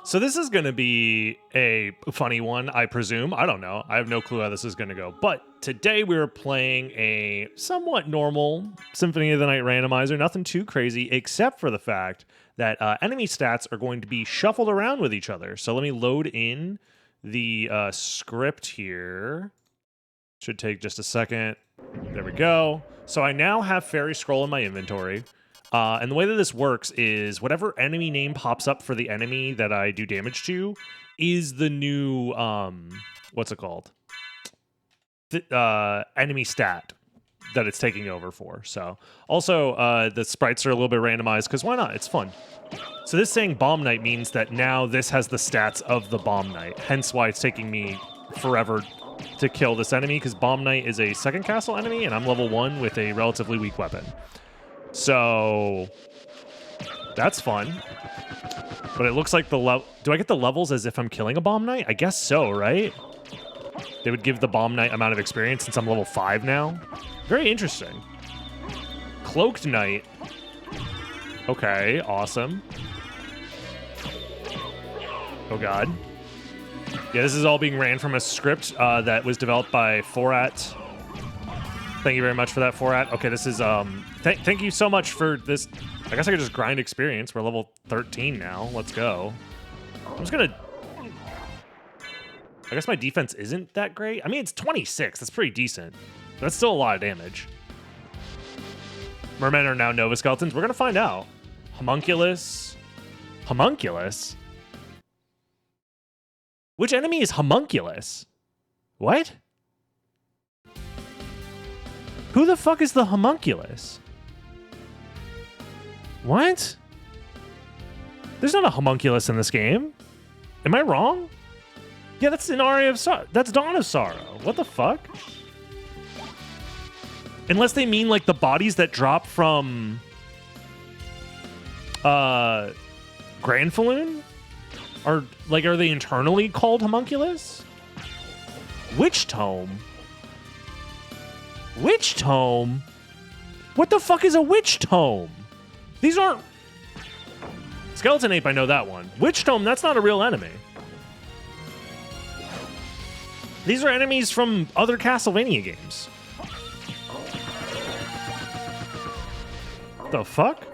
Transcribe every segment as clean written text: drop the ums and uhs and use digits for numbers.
So this is going to be a funny one, I presume. I don't know. I have no clue how this is going to go. But today we're playing a somewhat normal Symphony of the Night randomizer. Nothing too crazy, except for the fact that enemy stats are going to be shuffled around with each other. So let me load in the script here. Should take just a second. There we go. So I now have Fairy Scroll in my inventory. And the way that this works is whatever enemy name pops up for the enemy that I do damage to is the new, what's it called? Enemy stat that it's taking over for. So also, the sprites are a little bit randomized because why not? It's fun. So this saying Bomb Knight means that now this has the stats of the Bomb Knight. Hence why it's taking me forever to kill this enemy, because Bomb Knight is a second castle enemy and I'm level 1 with a relatively weak weapon. So that's fun. But it looks like the do I get the levels as if I'm killing a Bomb Knight? I guess so, right? They would give the Bomb Knight amount of experience since I'm level 5 now. Very interesting. Cloaked Knight. Okay, awesome. Oh god. Yeah, this is all being ran from a script that was developed by Forat. Thank you very much for that, Forat. Okay, this is, thank you so much for this. I guess I could just grind experience. We're level 13 now. Let's go. I'm just gonna... I guess my defense isn't that great. I mean, it's 26. That's pretty decent. That's still a lot of damage. Mermen are now Nova Skeletons. We're gonna find out. Homunculus. Homunculus? Which enemy is Homunculus? What? Who the fuck is the Homunculus? What? There's not a Homunculus in this game. Am I wrong? Yeah, that's an Aria of Sorrow. That's Dawn of Sorrow. What the fuck? Unless they mean like the bodies that drop from Granfaloon? Are they internally called Homunculus? Witch Tome? Witch Tome? What the fuck is a Witch Tome? These aren't... Skeleton Ape, I know that one. Witch Tome, that's not a real enemy. These are enemies from other Castlevania games. The fuck?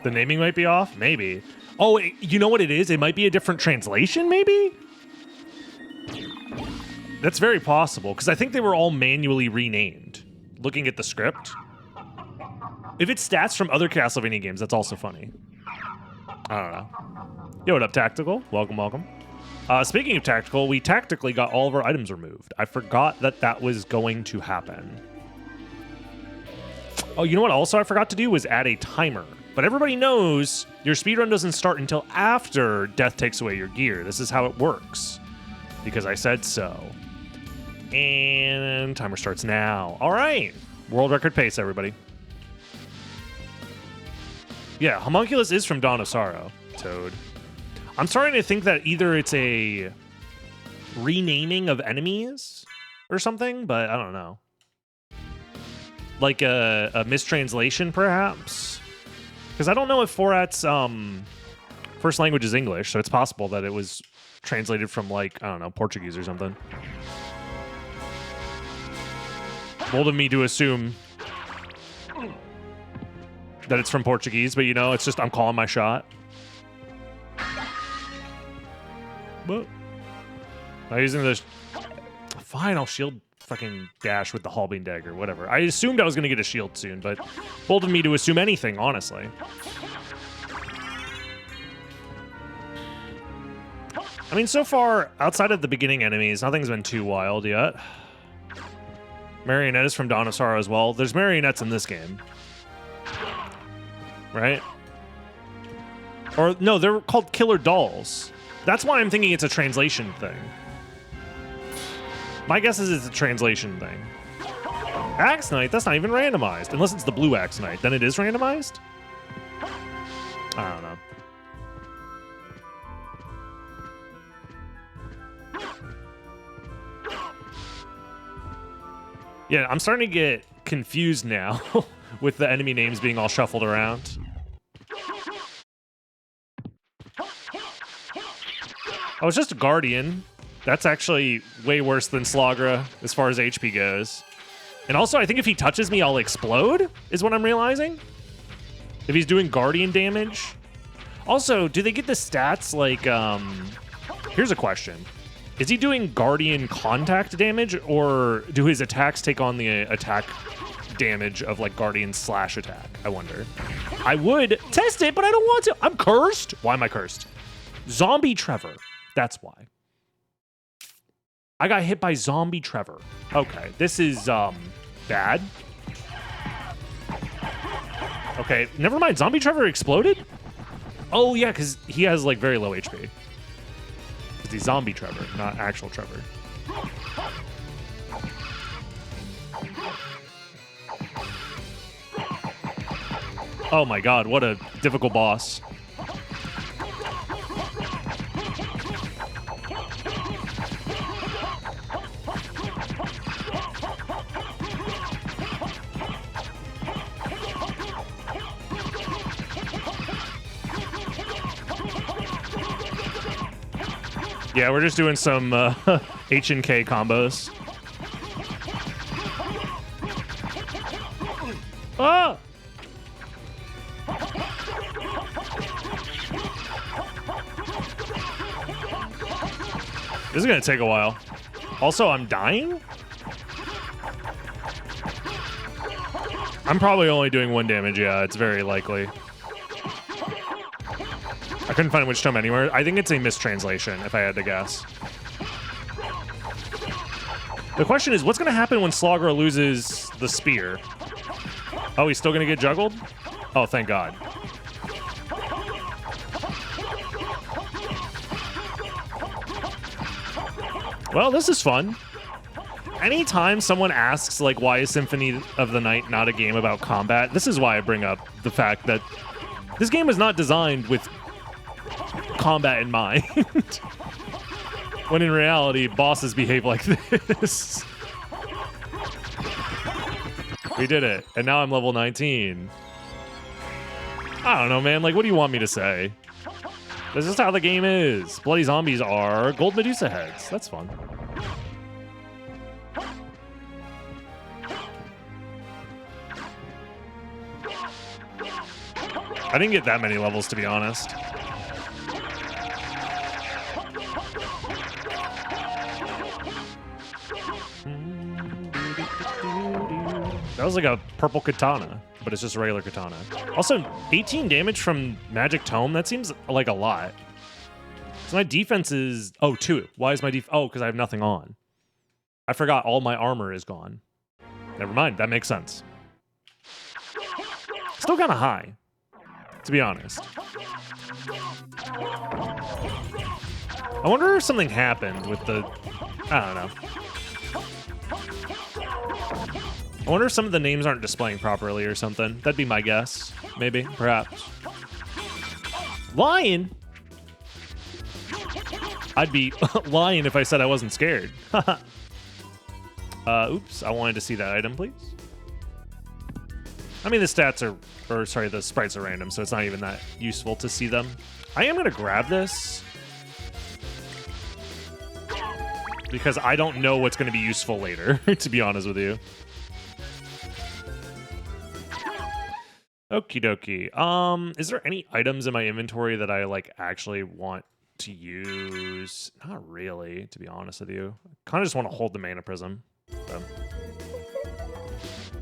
The naming might be off? Maybe. Oh, you know what it is? It might be a different translation, maybe? That's very possible, because I think they were all manually renamed. Looking at the script. If it's stats from other Castlevania games, that's also funny. I don't know. Yo, what up, Tactical? Welcome, welcome. Speaking of Tactical, we tactically got all of our items removed. I forgot that that was going to happen. Oh, you know what also I forgot to do was add a timer. But everybody knows your speedrun doesn't start until after death takes away your gear. This is how it works. Because I said so. And timer starts now. All right. World record pace, everybody. Yeah, Homunculus is from Dawn of Sorrow, Toad. I'm starting to think that either it's a renaming of enemies or something, but I don't know. Like a mistranslation, perhaps? Because I don't know if Forat's first language is English, so it's possible that it was translated from, like, I don't know, Portuguese or something. Bold of me to assume that it's from Portuguese, but, you know, it's just I'm calling my shot. But I'm using this. Fine, I'll shield fucking dash with the Halbine Dagger, whatever. I assumed I was going to get a shield soon, but bold of me to assume anything, honestly. I mean, so far, outside of the beginning enemies, nothing's been too wild yet. Marionette is from Dawn of Sorrow as well. There's marionettes in this game. Right? Or, no, they're called Killer Dolls. That's why I'm thinking it's a translation thing. My guess is it's a translation thing. Axe Knight, that's not even randomized. Unless it's the blue Axe Knight. Then it is randomized? I don't know. Yeah, I'm starting to get confused now with the enemy names being all shuffled around. Oh, it's just a Guardian. That's actually way worse than Slagra as far as HP goes. And also, I think if he touches me, I'll explode, is what I'm realizing. If he's doing Guardian damage. Also, do they get the stats like, here's a question. Is he doing Guardian contact damage, or do his attacks take on the attack damage of like Guardian slash attack? I wonder. I would test it, but I don't want to. I'm cursed. Why am I cursed? Zombie Trevor. That's why. I got hit by Zombie Trevor. Okay, this is bad. Okay, never mind. Zombie Trevor exploded? Oh yeah, because he has like very low HP. Because he's Zombie Trevor, not actual Trevor. Oh my god, what a difficult boss. Yeah, we're just doing some H and K combos. Ah! This is gonna take a while. Also, I'm dying? I'm probably only doing 1 damage, yeah, it's very likely. I couldn't find Witch Tome anywhere. I think it's a mistranslation, if I had to guess. The question is, what's gonna happen when Slagra loses the spear? Oh, he's still gonna get juggled? Oh, thank God. Well, this is fun. Anytime someone asks, like, why is Symphony of the Night not a game about combat, this is why I bring up the fact that this game was not designed with combat in mind. When in reality, bosses behave like this. We did it, and now I'm level 19. I don't know, man. Like, what do you want me to say? This is how the game is. Bloody zombies are gold Medusa heads. That's fun. I didn't get that many levels, to be honest. That was like a purple katana, but it's just a regular katana. Also, 18 damage from Magic Tome, that seems like a lot. So my defense is... Oh, 2. Why is my def... Oh, because I have nothing on. I forgot all my armor is gone. Never mind, that makes sense. Still kind of high, to be honest. I wonder if something happened with the... I don't know. I wonder if some of the names aren't displaying properly or something. That'd be my guess. Maybe. Perhaps. Lion? I'd be lying if I said I wasn't scared. Oops. I wanted to see that item, please. I mean, the stats are... Or, sorry, the sprites are random, so it's not even that useful to see them. I am going to grab this. Because I don't know what's going to be useful later, to be honest with you. Okie dokie. Is there any items in my inventory that I like actually want to use? Not really, to be honest with you. I kind of just want to hold the mana prism. So.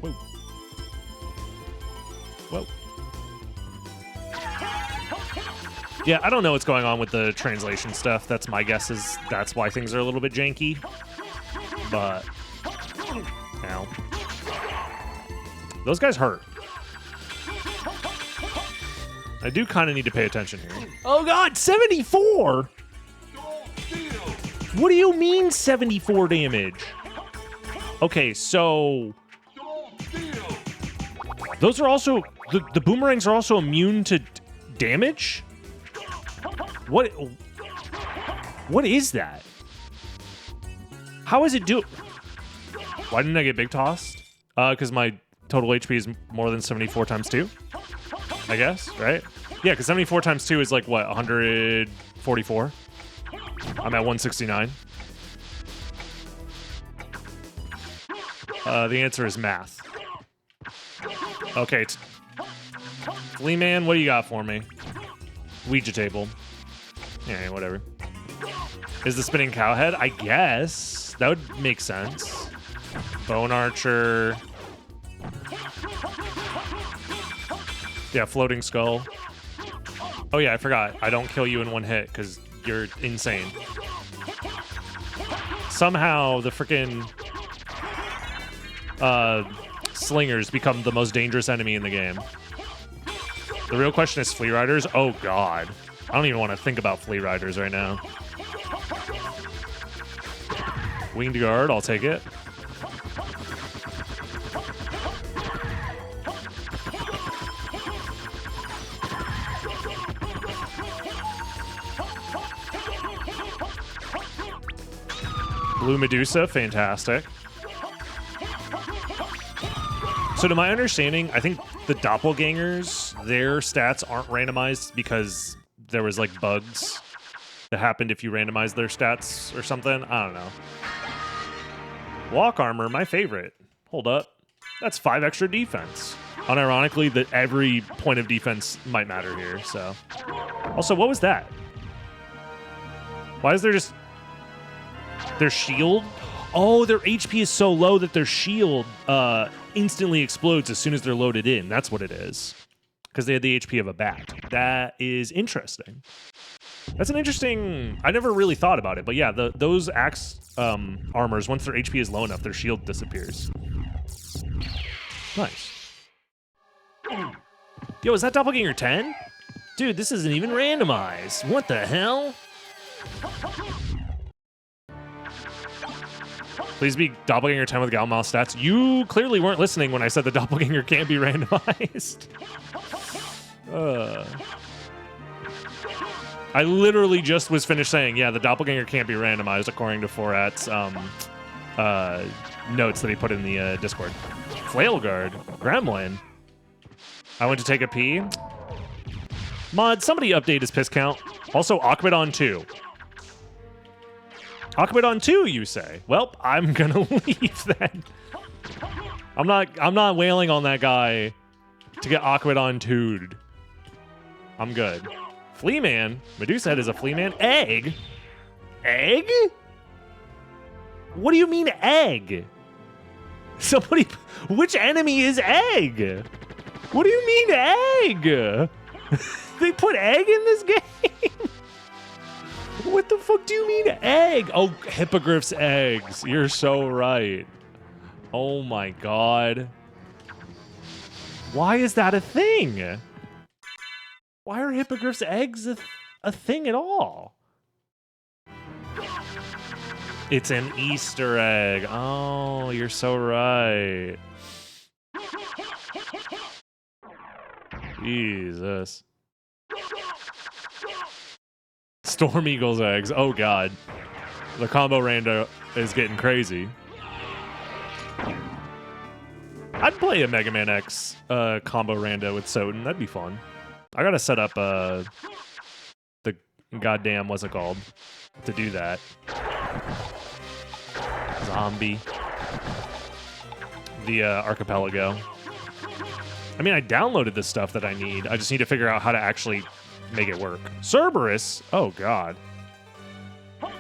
Whoa. Whoa. Yeah, I don't know what's going on with the translation stuff. That's my guess, is that's why things are a little bit janky. But, ow. Those guys hurt. I do kind of need to pay attention here. Oh god, 74! What do you mean 74 damage? Okay, so... Those are also... The boomerangs are also immune to damage? What is that? How is it do... Why didn't I get big tossed? Because my total HP is more than 74 times 2? I guess, right? Yeah, because 74 times 2 is like, what, 144? I'm at 169. The answer is math. Okay. Flea Man, what do you got for me? Ouija table. Yeah, whatever. Is the spinning cow head? I guess. That would make sense. Bone archer. Yeah, floating skull. Oh yeah, I forgot. I don't kill you in one hit because you're insane. Somehow the freaking slingers become the most dangerous enemy in the game. The real question is flea riders. Oh god. I don't even want to think about flea riders right now. Winged guard, I'll take it. Blue Medusa, fantastic. So to my understanding, I think the doppelgangers, their stats aren't randomized because there was like bugs that happened if you randomized their stats or something. I don't know. Walk armor, my favorite. Hold up. That's 5 extra defense. Unironically, that every point of defense might matter here, so. Also, what was that? Why is there just... Their shield? Oh, their HP is so low that their shield instantly explodes as soon as they're loaded in. That's what it is. Because they had the HP of a bat. That is interesting. That's an interesting... I never really thought about it, but yeah, those axe armors, once their HP is low enough, their shield disappears. Nice. Yo, is that Doppelganger 10? Dude, this isn't even randomized. What the hell? Please be Doppelganger 10 with Galmal stats. You clearly weren't listening when I said the Doppelganger can't be randomized. I literally just was finished saying, yeah, the Doppelganger can't be randomized according to Forat's notes that he put in the Discord. Flail Guard. Gremlin. I went to take a pee. Mod, somebody update his piss count. Also, Akbadon 2. Akbadon 2, you say? Well, I'm gonna leave then. I'm not wailing on that guy to get Akbadon 2'd. I'm good. Flea Man. Medusa head is a Flea Man. Egg? Egg? What do you mean egg? Somebody... Which enemy is egg? What do you mean egg? They put egg in this game? What the fuck do you mean egg? Oh, Hippogriff's eggs. You're so right. Oh my god. Why is that a thing? Why are Hippogriff's eggs a thing at all? It's an Easter egg. Oh, you're so right. Jesus. Storm Eagle's eggs. Oh, God. The combo rando is getting crazy. I'd play a Mega Man X combo rando with SotN. That'd be fun. I gotta set up the goddamn, what's it called, to do that. Zombie. The archipelago. I mean, I downloaded the stuff that I need. I just need to figure out how to actually make it work. Cerberus? Oh, God. I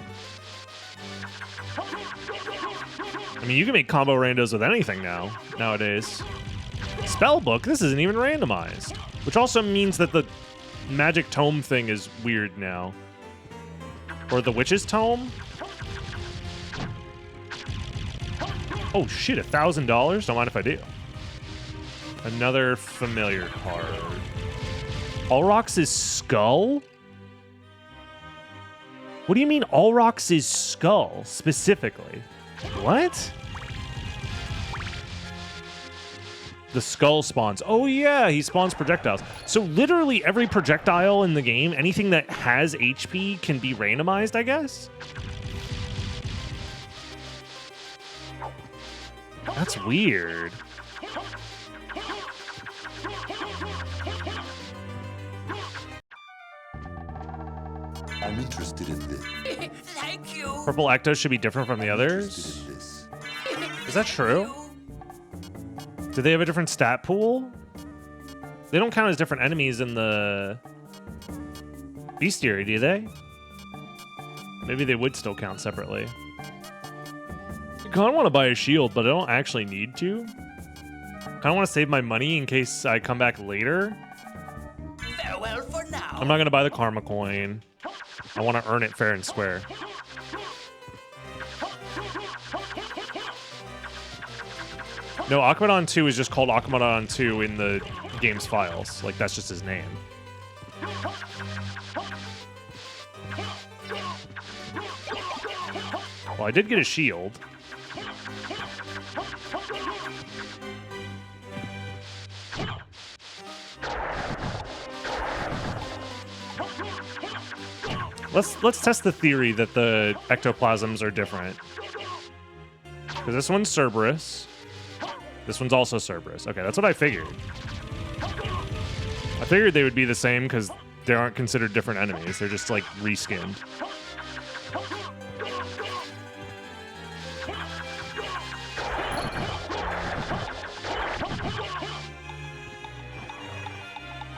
mean, you can make combo randos with anything nowadays. Spellbook? This isn't even randomized. Which also means that the magic tome thing is weird now. Or the witch's tome? Oh, shit, $1,000? Don't mind if I do. Another familiar card. Ulrox's skull? What do you mean Ulrox's skull, specifically? What? The skull spawns. Oh, yeah, he spawns projectiles. So literally every projectile in the game, anything that has HP can be randomized, I guess? That's weird. I'm interested. interested in this. Thank you. Purple Ectos should be different from the others. Is that true? Do they have a different stat pool? They don't count as different enemies in the bestiary, do they? Maybe they would still count separately. I kind of want to buy a shield, but I don't actually need to. I kind of want to save my money in case I come back later. Farewell for now. I'm not going to buy the karma coin. I want to earn it fair and square. No, Akhemadon 2 is just called Akhemadon 2 in the game's files. Like, that's just his name. Well, I did get a shield. Let's test the theory that the ectoplasms are different. Because this one's Cerberus. This one's also Cerberus. Okay, that's what I figured. I figured they would be the same because they aren't considered different enemies. They're just, like, reskinned.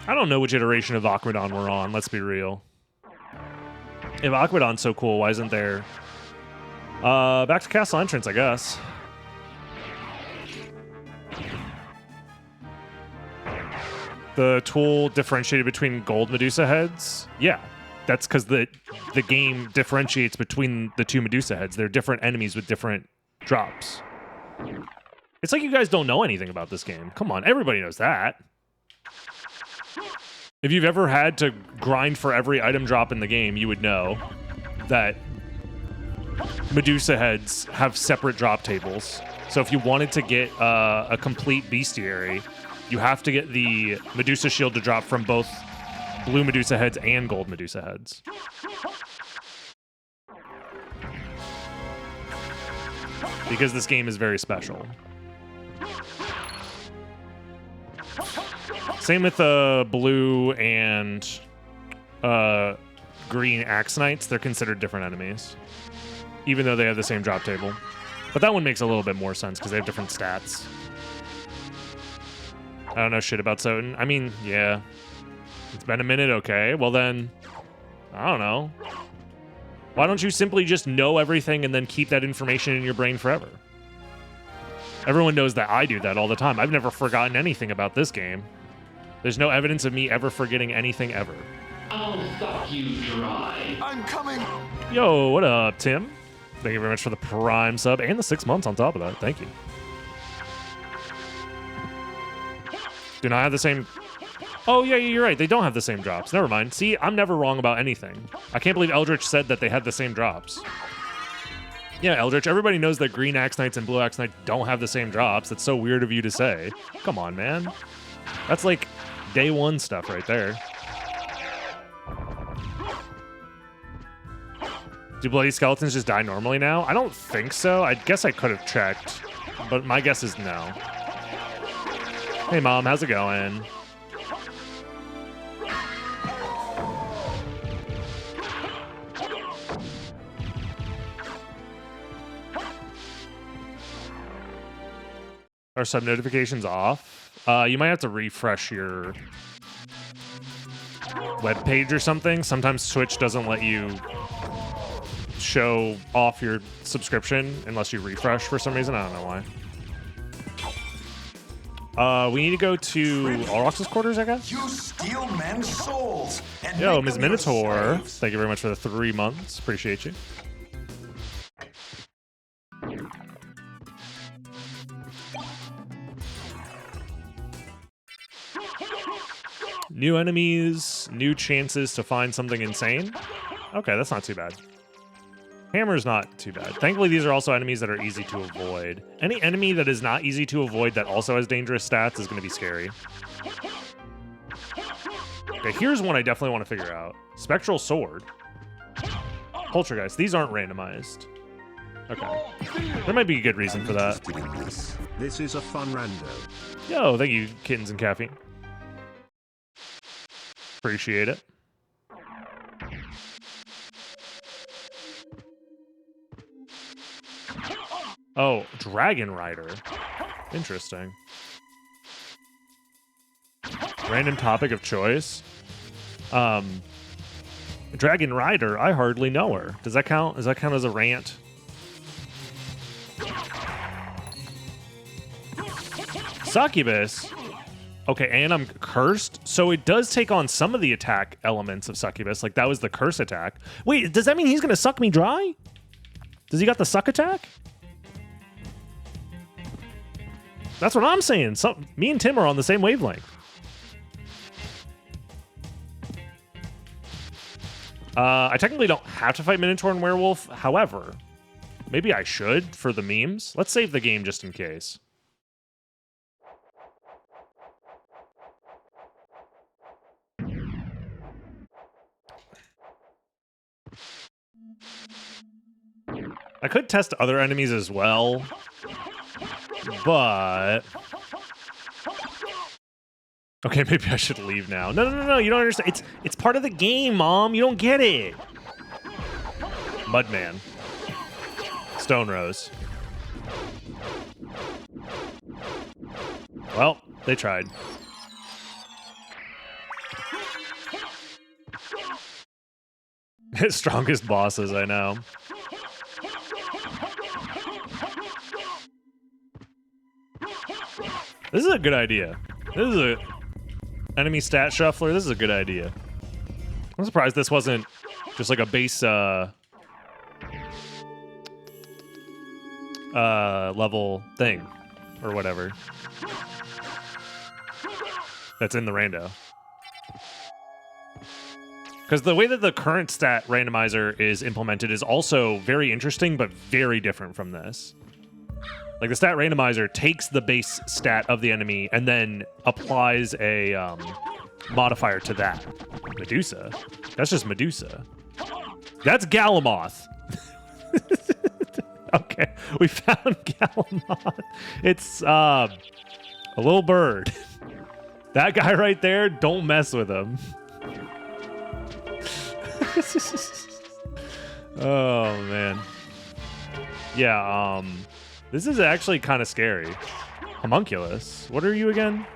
I don't know which iteration of Akhemadon we're on, let's be real. If Akhemadon's so cool, why isn't there... back to Castle Entrance, I guess. The tool differentiated between gold Medusa heads? Yeah, that's because the game differentiates between the two Medusa heads. They're different enemies with different drops. It's like you guys don't know anything about this game. Come on, everybody knows that. If you've ever had to grind for every item drop in the game, you would know that Medusa heads have separate drop tables. So if you wanted to get a complete bestiary, you have to get the Medusa shield to drop from both blue Medusa heads and gold Medusa heads. Because this game is very special. Same with blue and green Axe Knights. They're considered different enemies, even though they have the same drop table. But that one makes a little bit more sense because they have different stats. I don't know shit about SotN. I mean, yeah. It's been a minute, okay. Well then, I don't know. Why don't you simply just know everything and then keep that information in your brain forever? Everyone knows that I do that all the time. I've never forgotten anything about this game. There's no evidence of me ever forgetting anything ever. I'll suck you dry. I'm coming. Yo, what up, Tim? Thank you very much for the Prime sub and the 6 months on top of that. Thank you. Do not have the same... Oh, yeah, you're right. They don't have the same drops. Never mind. See, I'm never wrong about anything. I can't believe Eldritch said that they had the same drops. Yeah, Eldritch, everybody knows that green Axe Knights and blue Axe Knights don't have the same drops. That's so weird of you to say. Come on, man. That's like day one stuff right there. Do bloody skeletons just die normally now? I don't think so. I guess I could have checked, but my guess is no. Hey, Mom, how's it going? Are sub notifications off? You might have to refresh your web page or something. Sometimes Twitch doesn't let you show off your subscription unless you refresh for some reason. I don't know why. We need to go to Alrox's quarters, I guess? You steal men's souls. And Yo, make Ms. them your Minotaur. slaves. Thank you very much for the 3 months. Appreciate you. New enemies, new chances to find something insane. Okay, that's not too bad. Hammer's not too bad. Thankfully, these are also enemies that are easy to avoid. Any enemy that is not easy to avoid that also has dangerous stats is going to be scary. Okay, here's one I definitely want to figure out. Spectral Sword. Poltergeist. These aren't randomized. Okay. There might be a good reason for that. Interested in this. This is a fun rando. Yo, thank you, Kittens and Caffeine. Appreciate it. Oh, Dragon Rider. Interesting. Random topic of choice. Dragon Rider, I hardly know her. Does that count? Does that count as a rant? Succubus. Okay, and I'm cursed. So it does take on some of the attack elements of Succubus. Like, that was the curse attack. Wait, does that mean he's going to suck me dry? Does he got the suck attack? That's what I'm saying. Me and Tim are on the same wavelength. I technically don't have to fight Minotaur and Werewolf. However, maybe I should for the memes. Let's save the game just in case. I could test other enemies as well, but... Okay, maybe I should leave now. No, you don't understand. It's part of the game, Mom. You don't get it. Mudman. Stone Rose. Well, they tried. Strongest bosses, I know. This is a good idea. This is a enemy stat shuffler. This is a good idea. I'm surprised this wasn't just like a base level thing or whatever that's in the rando. Because the way that the current stat randomizer is implemented is also very interesting, but very different from this. Like, the stat randomizer takes the base stat of the enemy and then applies a modifier to that. Medusa? That's just Medusa. That's Galamoth. Okay, we found Galamoth. It's a little bird. That guy right there, don't mess with him. Oh, man. Yeah, this is actually kind of scary. Homunculus. What are you again?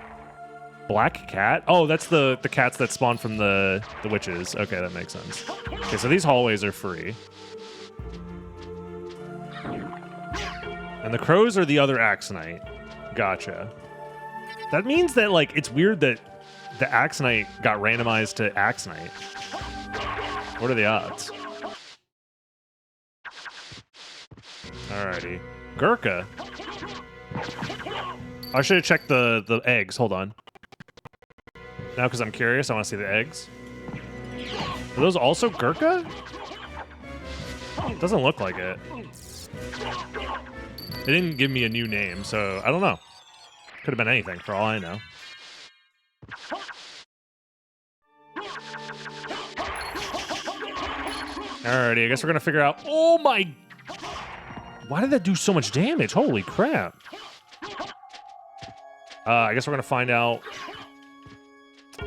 Black cat? Oh, that's the cats that spawn from the witches. Okay, that makes sense. Okay, so these hallways are free. And the crows are the other Axonite. Gotcha. That means that, like, it's weird that the Axonite got randomized to Axonite. What are the odds? Alrighty. Gurkha. I should have checked the eggs. Hold on. Now, because I'm curious, I want to see the eggs. Are those also Gurkha? Doesn't look like it. They didn't give me a new name, so I don't know. Could have been anything, for all I know. Alrighty, I guess we're gonna figure out... Oh my... Why did that do so much damage? Holy crap. I guess we're gonna find out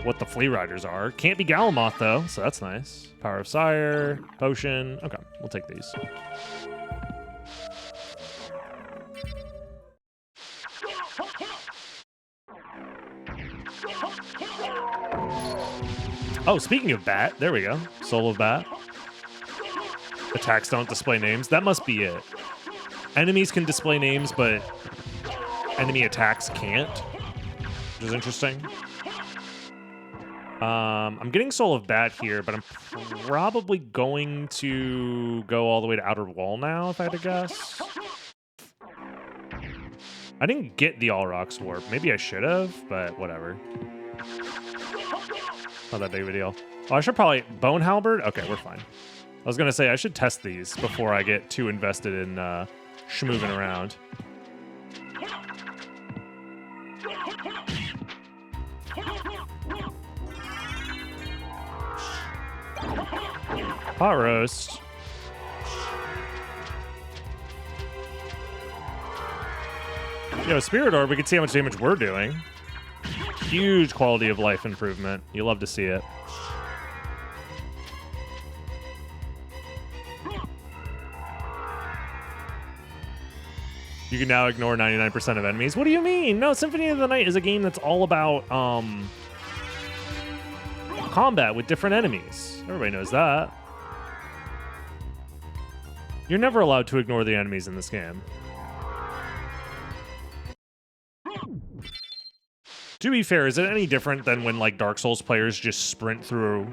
what the Flea Riders are. Can't be Galamoth, though, so that's nice. Power of Sire, Potion. Okay, we'll take these. Oh, speaking of Bat, there we go. Soul of Bat. Attacks don't display names. That must be it. Enemies can display names, but enemy attacks can't, which is interesting. I'm getting Soul of Bat here, but I'm probably going to go all the way to Outer Wall now, if I had to guess. I didn't get the All Rocks Warp. Maybe I should have, but whatever. Not that big of a deal. Oh, I should probably... Bone Halberd? Okay, we're fine. I was going to say, I should test these before I get too invested in schmooving around. Pot roast. Yo, Spirit Orb, we can see how much damage we're doing. Huge quality of life improvement. You love to see it. You can now ignore 99% of enemies. What do you mean? No, Symphony of the Night is a game that's all about combat with different enemies. Everybody knows that. You're never allowed to ignore the enemies in this game. To be fair, is it any different than when like Dark Souls players just sprint through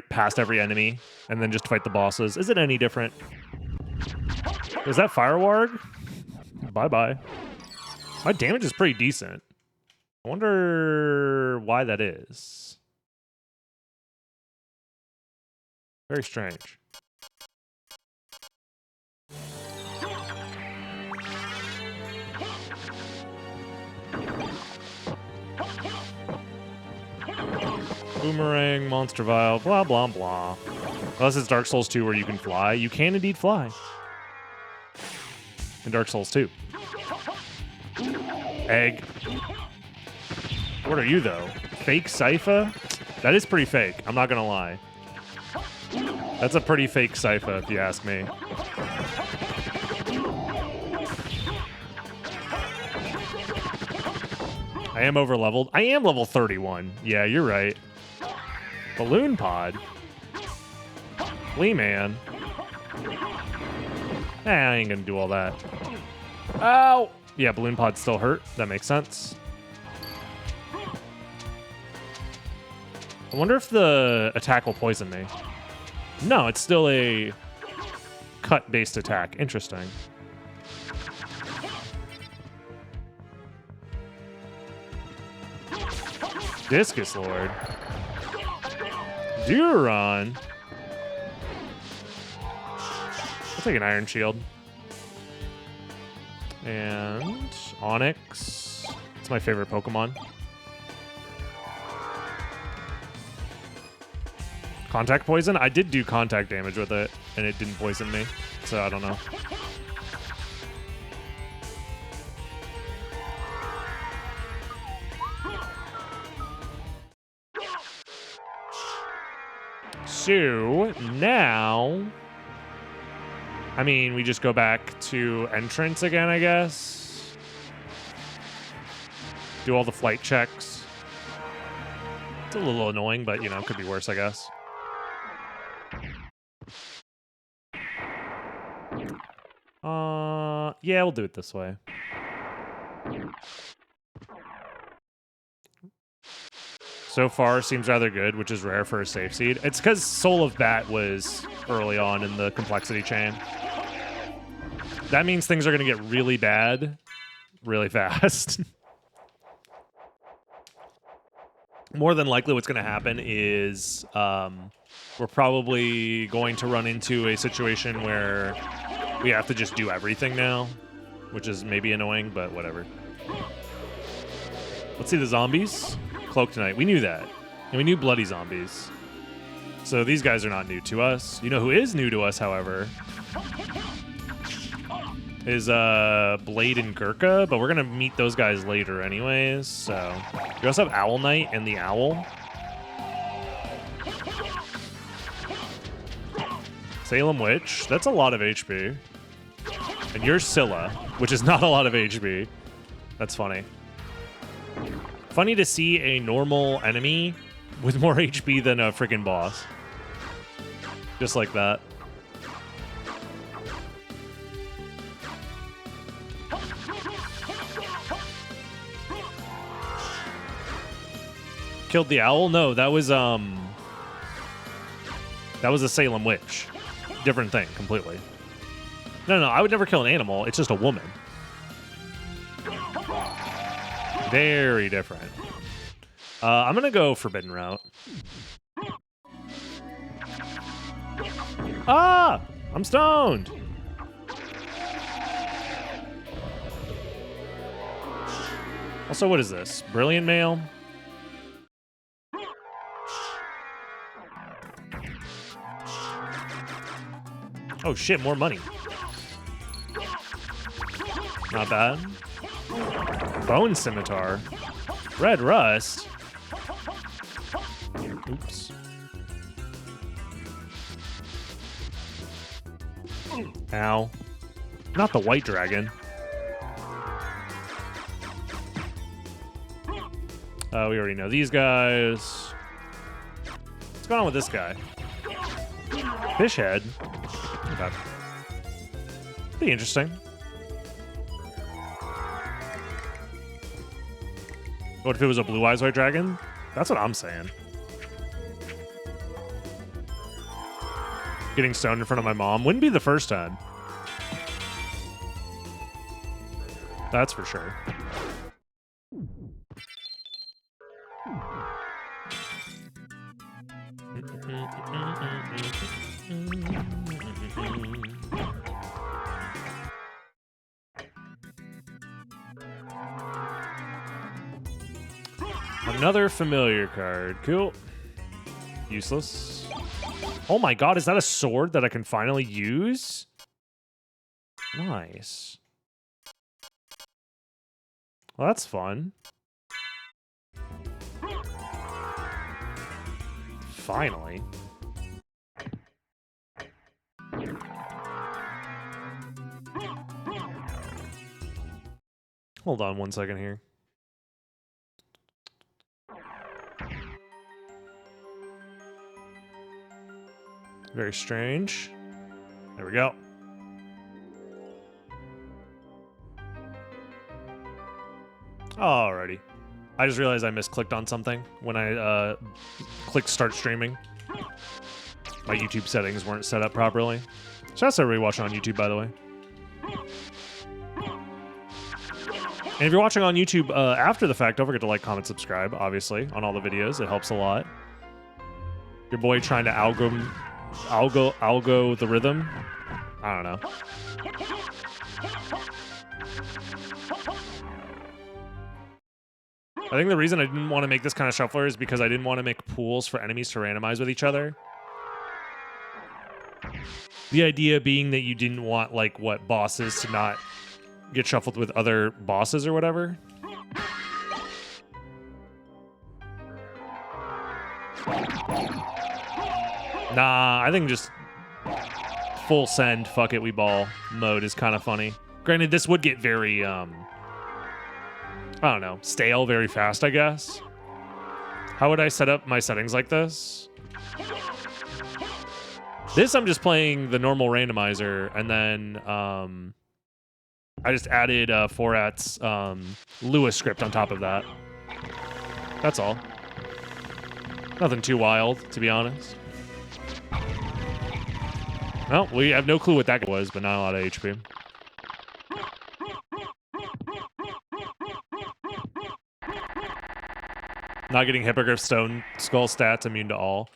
past every enemy and then just fight the bosses? Is it any different? Is that Firewarg? Bye-bye. My damage is pretty decent. I wonder why that is. Very strange. Boomerang, Monster Vial, blah, blah, blah. Unless it's Dark Souls 2 where you can fly. You can indeed fly. In Dark Souls 2. Egg. What are you, though? Fake Sypha? That is pretty fake. I'm not going to lie. That's a pretty fake Sypha, if you ask me. I am over-leveled. I am level 31. Yeah, you're right. Balloon Pod. Flea Man. I ain't gonna do all that. Ow! Yeah, Balloon Pod still hurt. That makes sense. I wonder if the attack will poison me. No, it's still a cut-based attack. Interesting. Discus Lord. Duron. I'll take an Iron Shield. And Onyx. It's my favorite Pokemon. Contact Poison? I did do contact damage with it, and it didn't poison me. So I don't know. So now, I mean, we just go back to entrance again, I guess. Do all the flight checks. It's a little annoying, but, you know, could be worse, I guess. Yeah, we'll do it this way. So far, seems rather good, which is rare for a safe seed. It's because Soul of Bat was early on in the complexity chain. That means things are going to get really bad really fast. More than likely what's going to happen is we're probably going to run into a situation where we have to just do everything now, which is maybe annoying, but whatever. Let's see the zombies. Cloaked Knight. We knew that. And we knew bloody zombies. So these guys are not new to us. You know who is new to us, however, is Blade and Gurkha, but we're going to meet those guys later anyways. So we also have Owl Knight and the Owl. Salem Witch. That's a lot of HP. And you're Scylla, which is not a lot of HP. That's funny. Funny to see a normal enemy with more HP than a freaking boss. Just like that. Killed the owl? No, that was a Salem Witch. Different thing, completely. No, I would never kill an animal. It's just a woman. Very different. I'm gonna go Forbidden Route. Ah! I'm stoned! Also, what is this? Brilliant Mail? Oh shit, more money. Not bad. Bone Scimitar. Red Rust. Oops. Ow. Not the White Dragon. We already know these guys. What's going on with this guy? Fish head. Okay. Pretty interesting. What if it was a blue eyes white dragon? That's what I'm saying. Getting stoned in front of my mom wouldn't be the first time. That's for sure. Another familiar card. Cool. Useless. Oh my god, is that a sword that I can finally use? Nice. Well, that's fun. Finally. Hold on 1 second here. Very strange. There we go. Alrighty. I just realized I misclicked on something when I clicked start streaming. My YouTube settings weren't set up properly. Shout out to everybody watching on YouTube, by the way. And if you're watching on YouTube after the fact, don't forget to like, comment, subscribe, obviously, on all the videos. It helps a lot. Your boy trying to algo the rhythm. I don't know. I think the reason I didn't want to make this kind of shuffler is because I didn't want to make pools for enemies to randomize with each other. The idea being that you didn't want, like, what, bosses to not get shuffled with other bosses or whatever. Nah, I think just full send, fuck it, we ball mode is kind of funny. Granted, this would get very, I don't know, stale very fast, I guess. How would I set up my settings like this? This, I'm just playing the normal randomizer, and then I just added 4at's Lewis script on top of that. That's all. Nothing too wild, to be honest. Well, we have no clue what that was, but not a lot of HP. Not getting Hippogriff Stone Skull stats immune to all.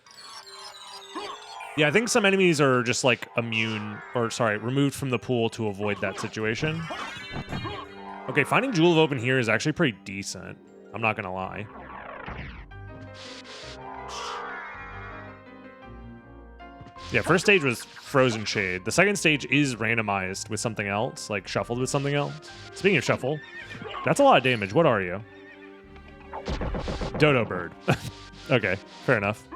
Yeah, I think some enemies are just like immune, or sorry, removed from the pool to avoid that situation. Okay, finding Jewel of Open here is actually pretty decent. I'm not gonna lie. Yeah, first stage was Frozen Shade. The second stage is randomized with something else, like shuffled with something else. Speaking of shuffle, that's a lot of damage. What are you? Dodo bird. Okay, fair enough.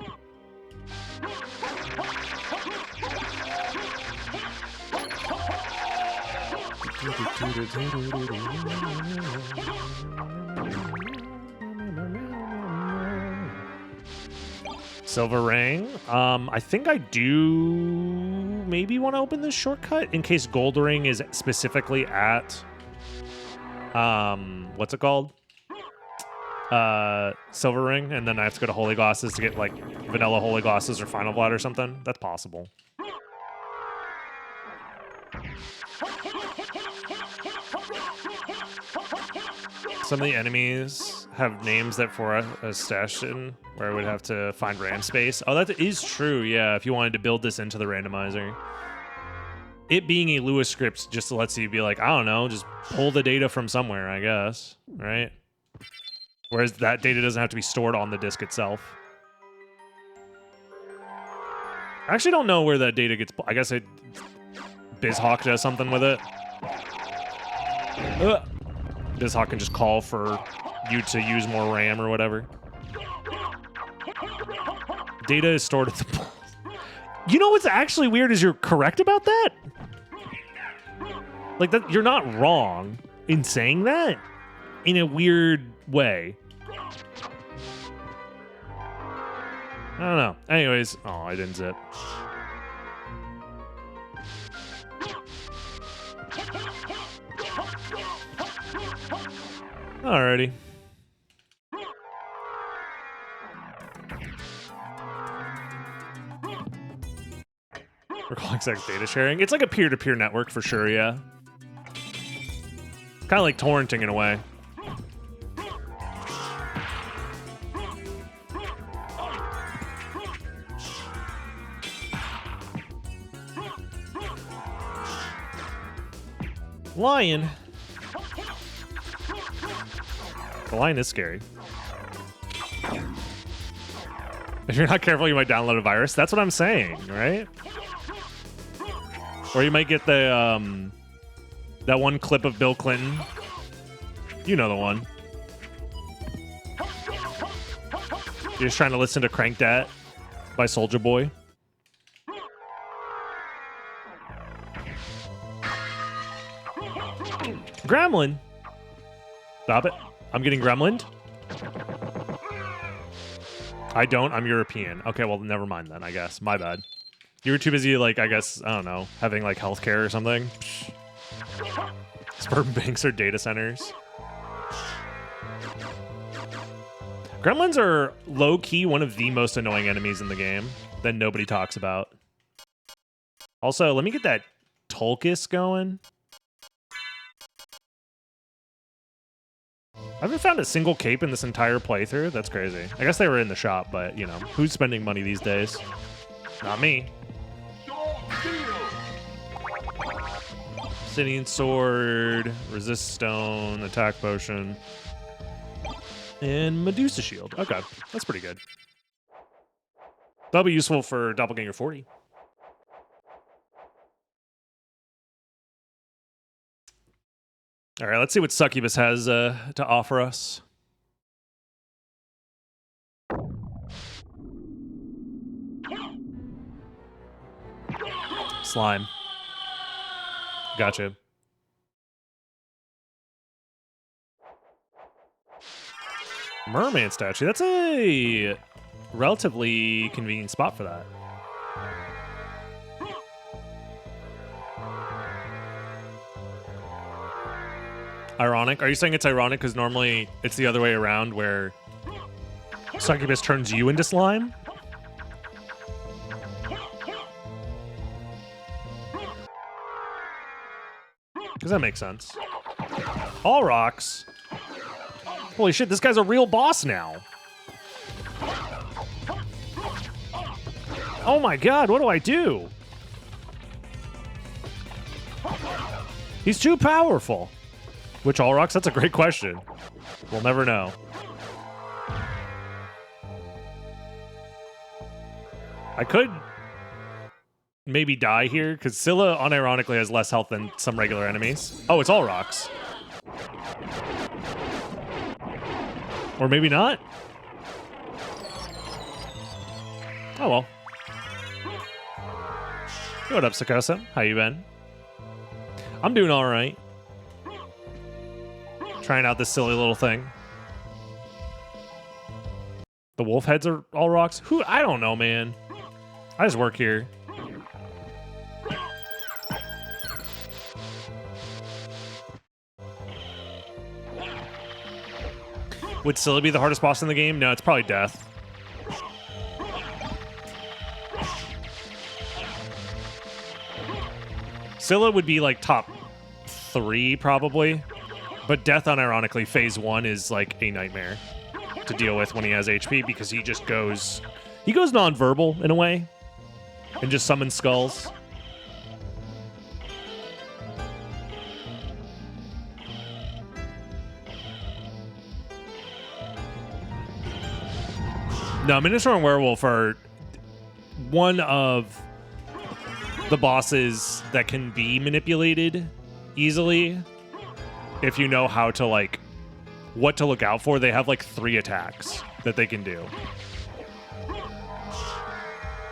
Silver ring. I think I do maybe want to open this shortcut in case gold ring is specifically at what's it called? Silver ring, and then I have to go to Holy Glasses to get like vanilla Holy Glasses or Final Blood or something. That's possible. Some of the enemies have names that for a stashed in where I would have to find RAM space. Oh, that is true, yeah, if you wanted to build this into the randomizer. It being a Lewis script just lets you be like, I don't know, just pull the data from somewhere, I guess, right? Whereas that data doesn't have to be stored on the disk itself. I actually don't know where that data gets... I guess BizHawk does something with it. BizHawk can just call for you to use more RAM or whatever. Data is stored at the... You know what's actually weird is you're correct about that? Like, that, you're not wrong in saying that in a weird way. I don't know. Anyways, oh, I didn't zip. Alrighty. We're calling sex data sharing. It's like a peer-to-peer network for sure, yeah. Kind of like torrenting in a way. Lion. The lion is scary. If you're not careful, you might download a virus. That's what I'm saying, right? Or you might get the that one clip of Bill Clinton. You know the one. You're just trying to listen to Crank Dat by Soulja Boy. Gremlin. Stop it. I'm getting gremlined. I don't. I'm European. Okay, well, never mind then, I guess. My bad. You were too busy, like, I guess, I don't know, having, like, healthcare or something. Sperm banks or data centers. Gremlins are low-key one of the most annoying enemies in the game that nobody talks about. Also, let me get that Tulkus going. I haven't found a single cape in this entire playthrough. That's crazy. I guess they were in the shop, but, you know, who's spending money these days? Not me. Obsidian sword, resist stone, attack potion, and Medusa shield. Okay, that's pretty good. That'll be useful for Doppelganger 40. All right, let's see what Succubus has to offer us. Slime. Gotcha. Merman statue. That's a relatively convenient spot for that. Ironic? Are you saying it's ironic because normally it's the other way around where Succubus turns you into slime? Does that make sense? All rocks. Holy shit, this guy's a real boss now. Oh my god, what do I do? He's too powerful. Which all rocks? That's a great question. We'll never know. I could maybe die here, because Scylla unironically has less health than some regular enemies. Oh, it's all rocks. Or maybe not? Oh well. Hey, what up, Succubus? How you been? I'm doing alright. Trying out this silly little thing. The wolf heads are all rocks? Who? I don't know, man. I just work here. Would Scylla be the hardest boss in the game? No, it's probably Death. Scylla would be like top 3 probably. But Death, unironically, phase 1 is like a nightmare to deal with when he has HP because he just goes... He goes non-verbal in a way and just summons skulls. No, Minotaur and Werewolf are one of the bosses that can be manipulated easily. If you know how to, like, what to look out for, they have, like, 3 attacks that they can do.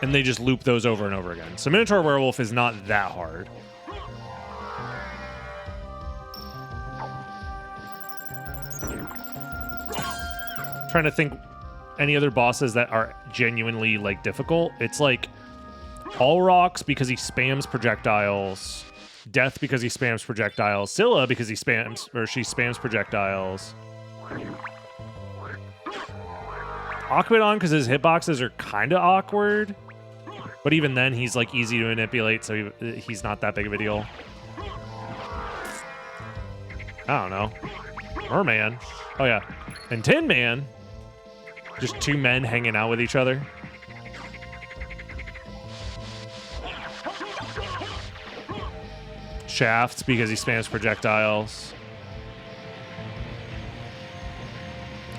And they just loop those over and over again. So Minotaur Werewolf is not that hard. Trying to think any other bosses that are genuinely like difficult. It's like All Rocks because he spams projectiles, Death because he spams projectiles, Scylla because she spams projectiles, Aquidon because his hitboxes are kind of awkward, but even then he's like easy to manipulate, so he's not that big of a deal. I don't know. Merman. Oh yeah. And Tin Man. Just two men hanging out with each other. Shafts because he spams projectiles.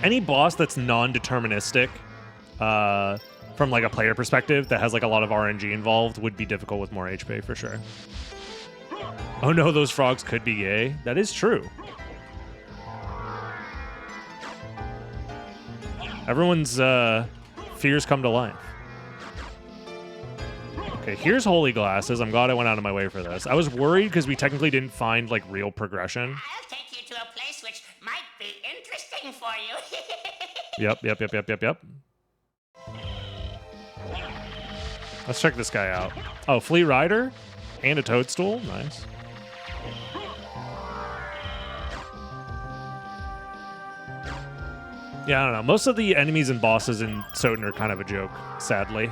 Any boss that's non-deterministic from like a player perspective that has like a lot of RNG involved would be difficult with more HP for sure. Oh no, those frogs could be gay. That is true. Everyone's fears come to life. Okay, here's holy glasses. I'm glad I went out of my way for this. I was worried because we technically didn't find like real progression. I'll take you to a place which might be interesting for you. Yep. Let's check this guy out. Oh, Flea Rider and a toadstool. Nice. Yeah, I don't know. Most of the enemies and bosses in SotN are kind of a joke, sadly.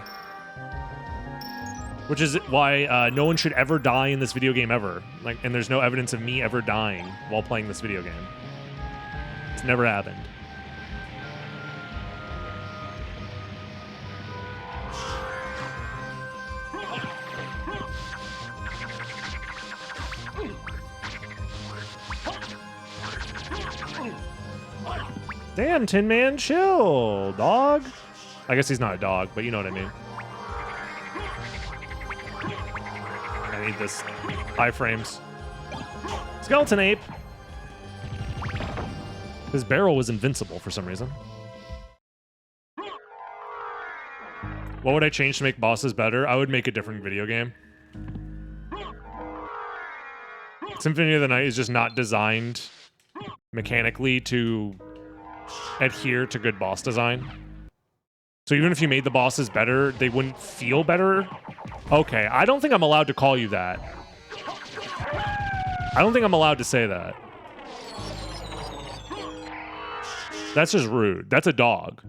Which is why no one should ever die in this video game ever. Like, and there's no evidence of me ever dying while playing this video game. It's never happened. Damn, Tin Man, chill, dog. I guess he's not a dog, but you know what I mean. I need this iframes. Skeleton Ape. His barrel was invincible for some reason. What would I change to make bosses better? I would make a different video game. Symphony of the Night is just not designed mechanically to adhere to good boss design. So even if you made the bosses better, they wouldn't feel better. Okay, I don't think I'm allowed to call you that. I don't think I'm allowed to say that. That's just rude. That's a dog.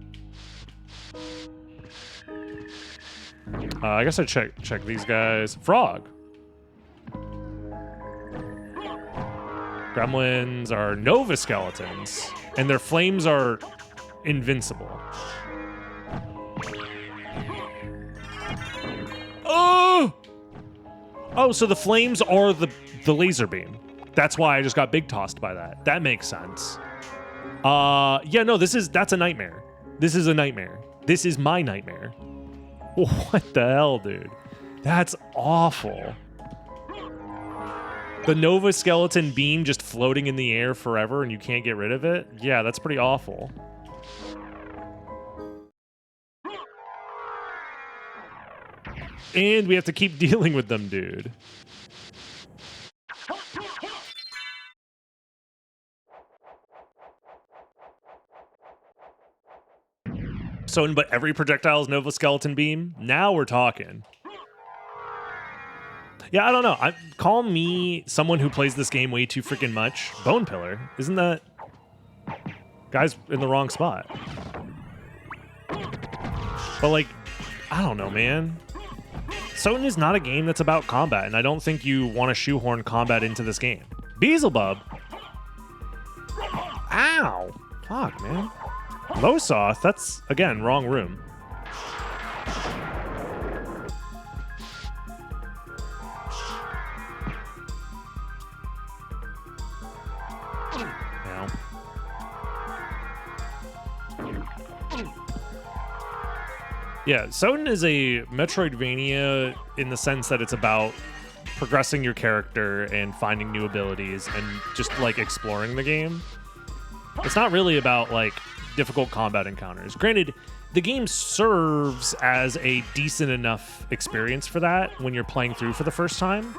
I guess I check these guys. Frog. Gremlins are Nova skeletons, and their flames are invincible. Oh, so the flames are the laser beam. That's why I just got big tossed by that. That makes sense. Yeah, no, that's a nightmare. This is a nightmare. This is my nightmare. What the hell, dude? That's awful. The Nova skeleton beam just floating in the air forever and you can't get rid of it? Yeah, that's pretty awful. And we have to keep dealing with them, dude. So, but every projectile is Nova skeleton beam? Now we're talking. Yeah, I don't know. Call me someone who plays this game way too freaking much. Bone Pillar. Isn't that... Guy's in the wrong spot. But, like, I don't know, man. SotN is not a game that's about combat, and I don't think you want to shoehorn combat into this game. Beelzebub. Ow. Fuck, man. Losoth. That's, again, wrong room. Yeah, SotN is a Metroidvania in the sense that it's about progressing your character and finding new abilities and just, like, exploring the game. It's not really about, like, difficult combat encounters. Granted, the game serves as a decent enough experience for that when you're playing through for the first time.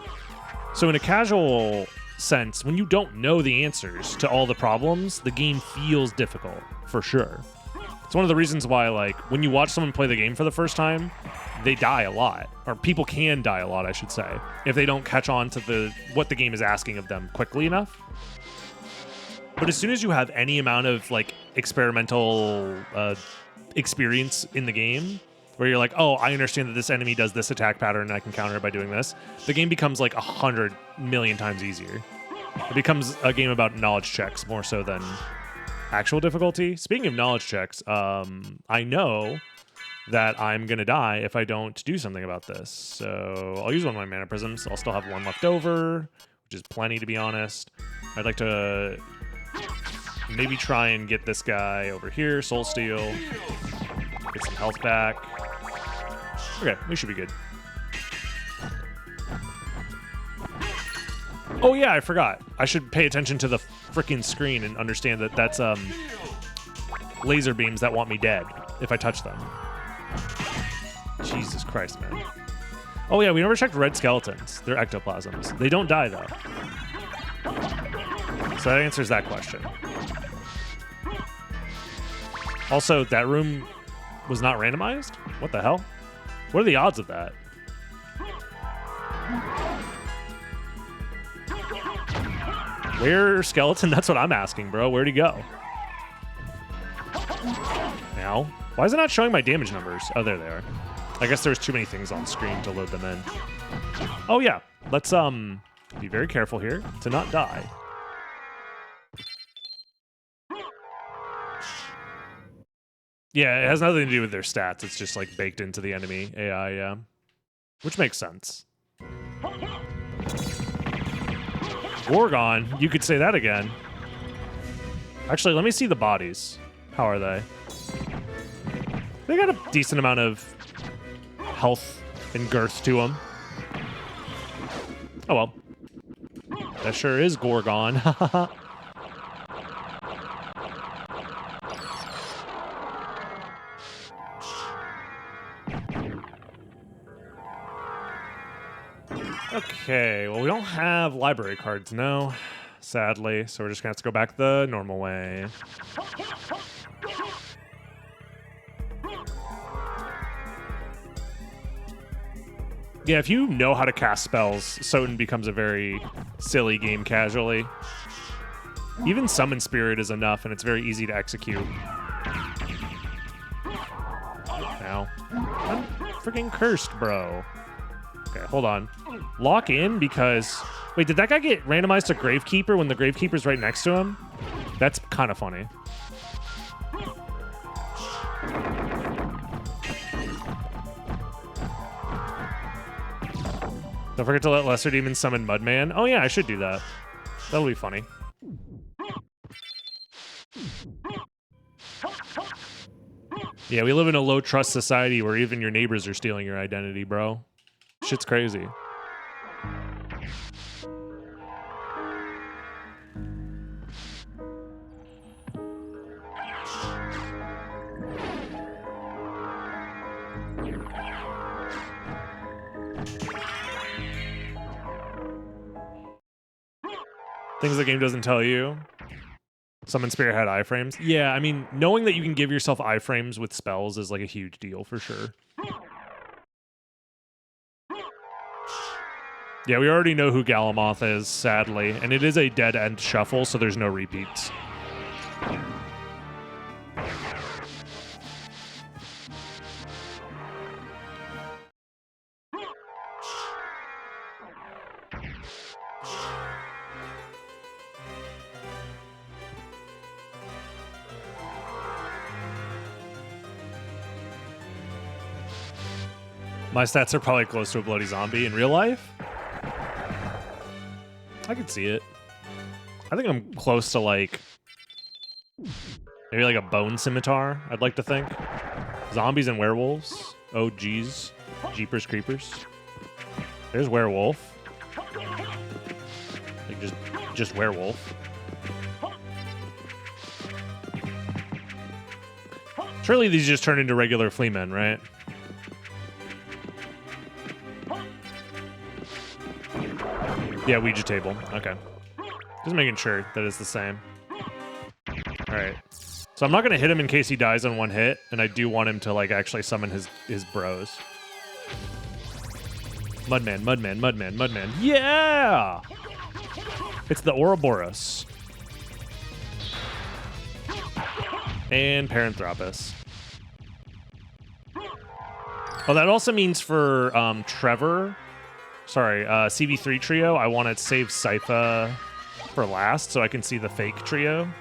So in a casual sense, when you don't know the answers to all the problems, the game feels difficult, for sure. It's one of the reasons why, like, when you watch someone play the game for the first time, they die a lot. Or people can die a lot, I should say, if they don't catch on to what the game is asking of them quickly enough. But as soon as you have any amount of, like, experimental experience in the game, where you're like, oh, I understand that this enemy does this attack pattern and I can counter it by doing this, the game becomes like 100 million times easier. It becomes a game about knowledge checks more so than actual difficulty. Speaking of knowledge checks, I know that I'm going to die if I don't do something about this. So I'll use one of my mana prisms. I'll still have one left over, which is plenty, to be honest. I'd like to maybe try and get this guy over here, Soul Steal, get some health back. Okay, we should be good. Oh yeah, I forgot. I should pay attention to the freaking screen and understand that that's laser beams that want me dead if I touch them. Jesus Christ, man. Oh yeah, we never checked red skeletons. They're ectoplasms. They don't die though. So that answers that question. Also, that room was not randomized? What the hell? What are the odds of that? Where skeleton? That's what I'm asking, bro. Where'd he go? Now? Why is it not showing my damage numbers? Oh, there they are. I guess there's too many things on screen to load them in. Oh, yeah. Let's be very careful here to not die. Yeah, it has nothing to do with their stats. It's just like baked into the enemy AI, yeah. Which makes sense. Gorgon, you could say that again. Actually, let me see the bodies. How are they? They got a decent amount of health and girth to them. Oh well. That sure is Gorgon. Okay, well, we don't have library cards, no, sadly, so we're just gonna have to go back the normal way. Yeah, if you know how to cast spells, SotN becomes a very silly game casually. Even Summon Spirit is enough, and it's very easy to execute. Now, I'm freaking cursed, bro. Okay, hold on. Lock in because... Wait, did that guy get randomized to Gravekeeper when the Gravekeeper's right next to him? That's kind of funny. Don't forget to let Lesser Demons summon Mudman. Oh yeah, I should do that. That'll be funny. Yeah, we live in a low-trust society where even your neighbors are stealing your identity, bro. Shit's crazy. Things the game doesn't tell you. Summon Spirit had iframes. Yeah, I mean, knowing that you can give yourself iframes with spells is like a huge deal for sure. Yeah, we already know who Galamoth is, sadly, and it is a dead-end shuffle, so there's no repeats. My stats are probably close to a bloody zombie in real life. I could see it. I think I'm close to like maybe like a bone scimitar, I'd like to think. Zombies and werewolves. Oh geez. Jeepers creepers. There's werewolf. Like just werewolf. Surely these just turn into regular flea men, right? Yeah, Ouija table. Okay. Just making sure that it's the same. Alright. So I'm not going to hit him in case he dies on one hit, and I do want him to like actually summon his bros. Mudman, Mudman, Mudman, Mudman. Yeah! It's the Ouroboros. And Paranthropus. Oh, that also means for Trevor, sorry, CV3 trio, I want to save Sypha for last so I can see the fake trio.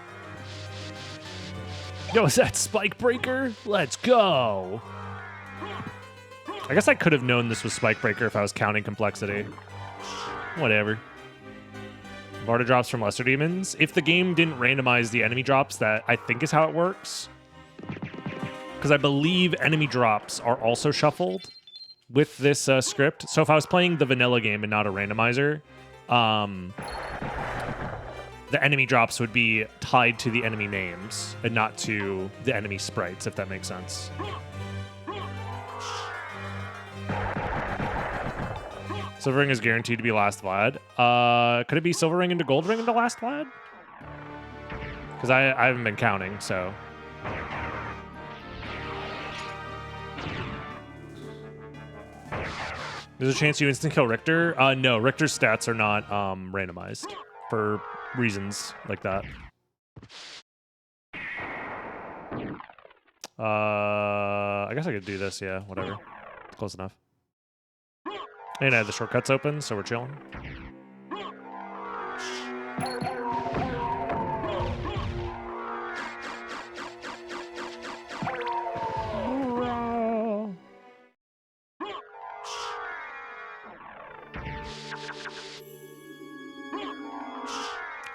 Yo, is that Spike Breaker? Let's go. I guess I could have known this was Spike Breaker if I was counting complexity. Whatever. Varda drops from Lesser Demons. If the game didn't randomize the enemy drops, that I think is how it works. Because I believe enemy drops are also shuffled with this script. So if I was playing the vanilla game and not a randomizer, the enemy drops would be tied to the enemy names and not to the enemy sprites, if that makes sense. Silver Ring is guaranteed to be last Vlad. Could it be Silver Ring into Gold Ring into last Vlad? Because I haven't been counting, so... There's a chance you instant kill Richter? No, Richter's stats are not randomized for reasons like that. I guess I could do this, yeah, whatever. Close enough. And I have the shortcuts open, so we're chilling.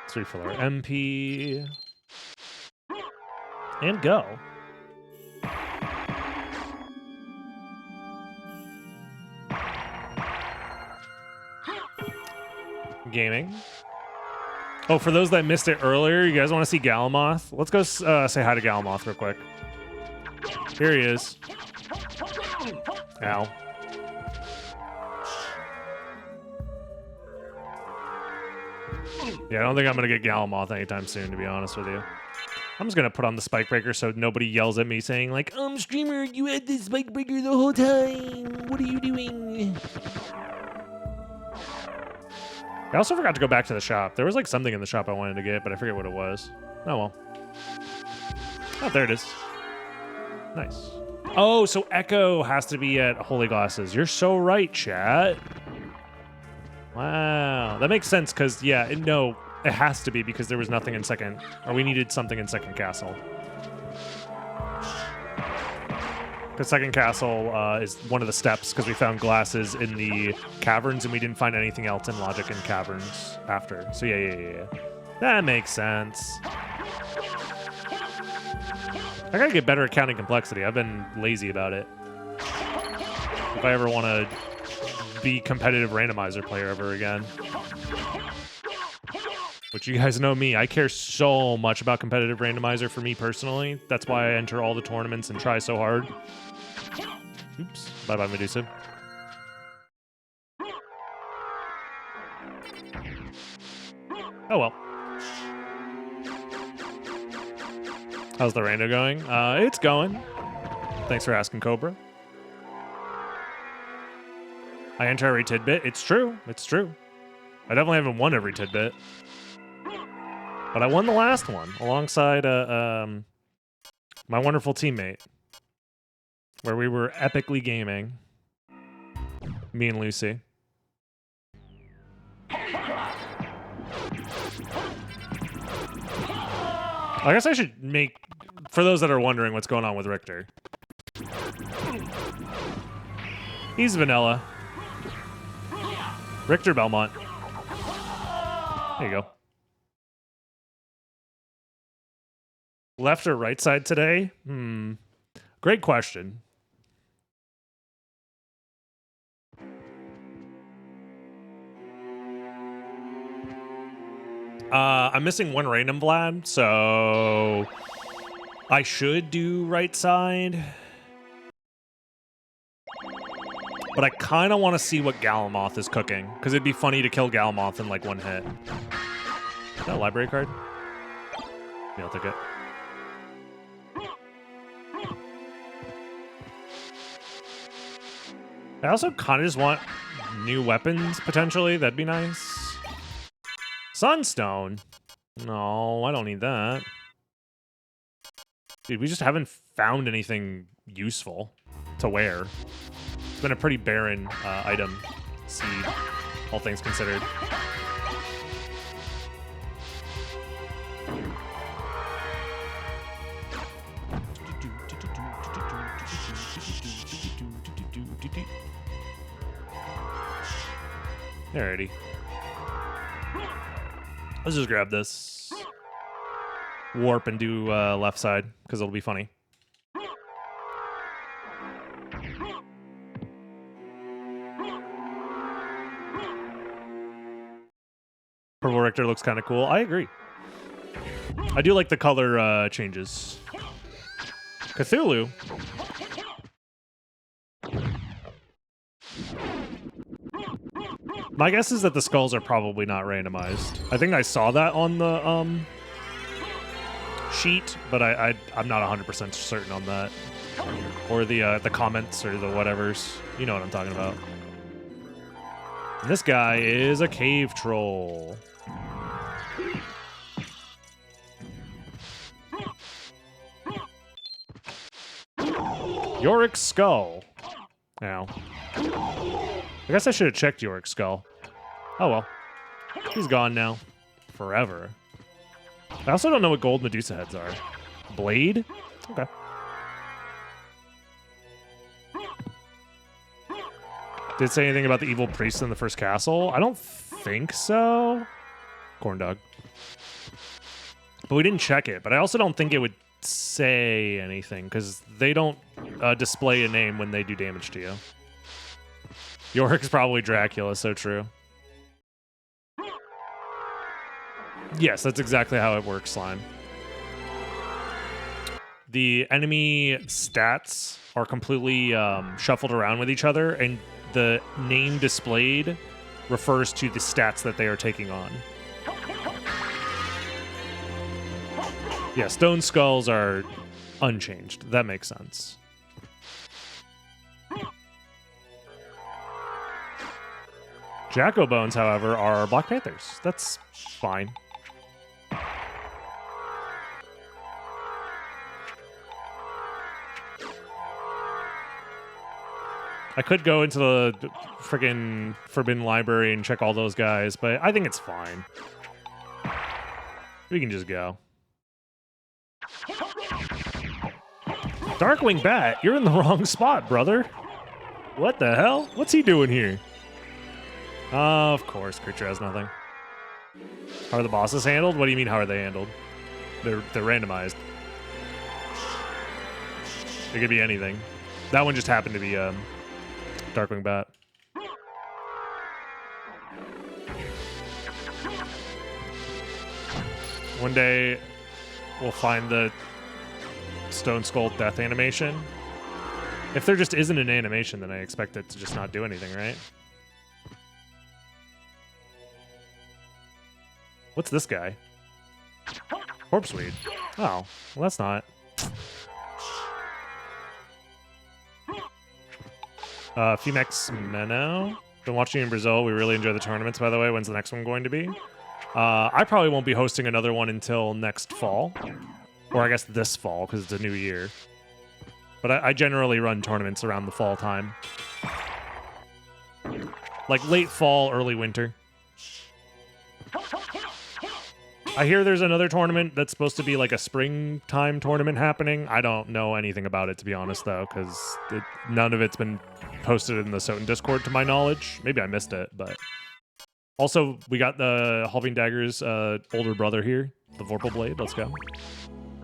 Let's refill our MP. And go. Gaming. Oh, for those that missed it earlier, you guys want to see Galamoth? Let's go say hi to Galamoth real quick. Here he is. Ow. Yeah, I don't think I'm going to get Galamoth anytime soon, to be honest with you. I'm just going to put on the Spike Breaker so nobody yells at me saying, like, streamer, you had this Spike Breaker the whole time. What are you doing? I also forgot to go back to the shop. There was, like, something in the shop I wanted to get, but I forget what it was. Oh, well. Oh, there it is. Nice. Oh, so Echo has to be at Holy Glasses. You're so right, chat. Wow. That makes sense, because, yeah, no, it has to be because there was nothing in second, or we needed something in second castle. Because second castle is one of the steps, because we found glasses in the caverns, and we didn't find anything else in logic in caverns after. So, yeah. That makes sense. I gotta get better at counting complexity. I've been lazy about it. If I ever want to be competitive randomizer player ever again. Which you guys know me, I care so much about competitive randomizer for me personally. That's why I enter all the tournaments and try so hard. Oops. Bye-bye, Medusa. Oh well. How's the rando going? It's going. Thanks for asking, Cobra. I enter every tidbit. It's true. It's true. I definitely haven't won every tidbit. But I won the last one alongside my wonderful teammate. Where we were epically gaming. Me and Lucy. I guess I should make... For those that are wondering what's going on with Richter. He's vanilla. Richter Belmont. There you go. Left or right side today? Great question. I'm missing one random Vlad, so I should do right side. But I kind of want to see what Galamoth is cooking, because it'd be funny to kill Galamoth in like one hit. Is that a library card? Yeah, I'll take it. I also kind of just want new weapons, potentially. That'd be nice. Sunstone? No, I don't need that. Dude, we just haven't found anything useful to wear. It's been a pretty barren item seed, all things considered. Alrighty. Let's just grab this. Warp and do left side, because it'll be funny. Purple Richter looks kind of cool. I agree. I do like the color changes. Cthulhu. My guess is that the skulls are probably not randomized. I think I saw that on the sheet, but I'm not 100% certain on that. Or the comments or the whatevers. You know what I'm talking about. And this guy is a cave troll. Yorick's skull. Now, I guess I should have checked Yorick's skull. Oh well. He's gone now. Forever. I also don't know what gold Medusa heads are. Blade? Okay. Did it say anything about the evil priest in the first castle? I don't think so. Corn dog. But we didn't check it. But I also don't think it would say anything because they don't display a name when they do damage to you. Yorick's probably Dracula, so true. Yes, that's exactly how it works, Slime. The enemy stats are completely shuffled around with each other, and the name displayed refers to the stats that they are taking on. Yeah, stone skulls are unchanged. That makes sense. Jacko bones, however, are Black Panthers. That's fine. I could go into the friggin' Forbidden Library and check all those guys, but I think it's fine. We can just go. Darkwing Bat, you're in the wrong spot, brother. What the hell? What's he doing here? Of course, creature has nothing. How are the bosses handled? What do you mean, how are they handled? They're randomized. It could be anything. That one just happened to be Darkwing Bat. One day, we'll find the Stone Skull death animation. If there just isn't an animation, then I expect it to just not do anything, right? What's this guy? Corpse Weed. Oh, well that's not. Femex Meno. Been watching in Brazil. We really enjoy the tournaments, by the way. When's the next one going to be? I probably won't be hosting another one until next fall. Or I guess this fall, because it's a new year. But I generally run tournaments around the fall time. Like late fall, early winter. I hear there's another tournament that's supposed to be like a springtime tournament happening. I don't know anything about it, to be honest, though, because none of it's been posted in the SotN Discord, to my knowledge. Maybe I missed it, but... Also, we got the Halving Dagger's older brother here, the Vorpal Blade. Let's go.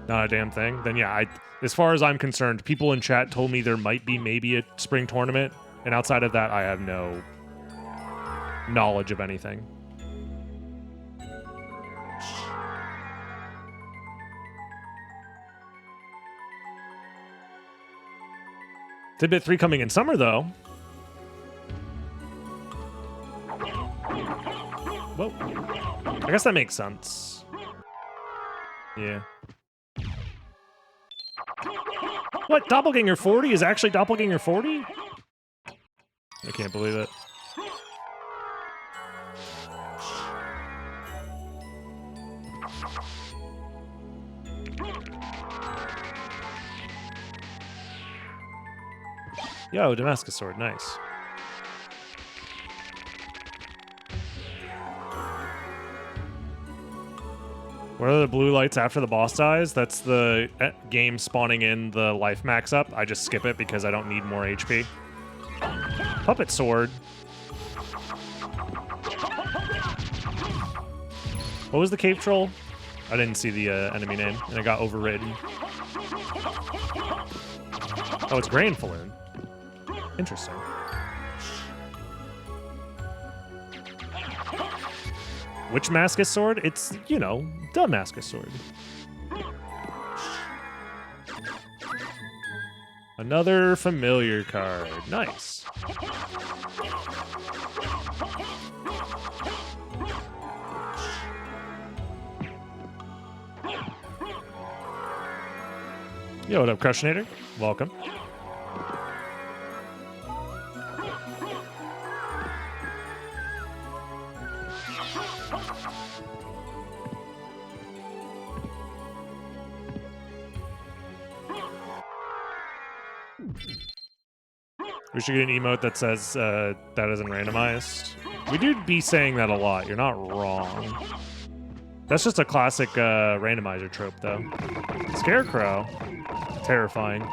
Not a damn thing. Then yeah, as far as I'm concerned, people in chat told me there might be maybe a spring tournament, and outside of that, I have no knowledge of anything. Tidbit 3 coming in summer, though. Whoa. I guess that makes sense. Yeah. What? Doppelganger 40 is actually Doppelganger 40? I can't believe it. Yo, Damascus sword, nice. What are the blue lights after the boss dies? That's the game spawning in the life max up. I just skip it because I don't need more HP. Puppet sword. What was the cave troll? I didn't see the enemy name, and it got overridden. Oh, it's Grand Falloon. Interesting. Which Damascus sword? It's, you know, Damascus sword. Another familiar card. Nice. Yo, what up, Crushinator? Welcome. We should get an emote that says that isn't randomized. We do be saying that a lot. You're not wrong. That's just a classic randomizer trope, though. Scarecrow. Terrifying.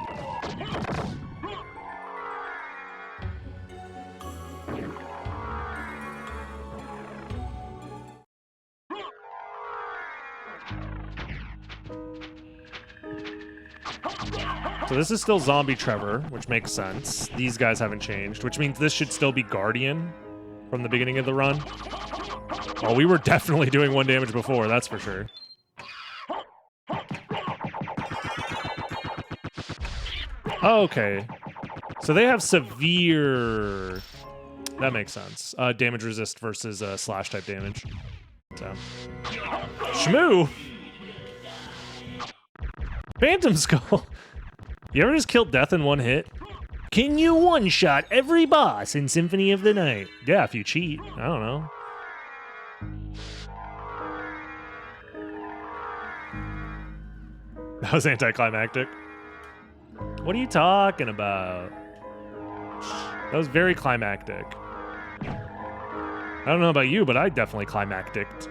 So this is still Zombie Trevor, which makes sense. These guys haven't changed, which means this should still be Guardian from the beginning of the run. Oh, we were definitely doing 1 damage before, that's for sure. Okay. So they have severe... That makes sense. Damage resist versus slash type damage. So. Shmoo! Phantom Skull! You ever just killed death in one hit? Can you one-shot every boss in Symphony of the Night? Yeah, if you cheat. I don't know. That was anticlimactic. What are you talking about? That was very climactic. I don't know about you, but I definitely climacticked.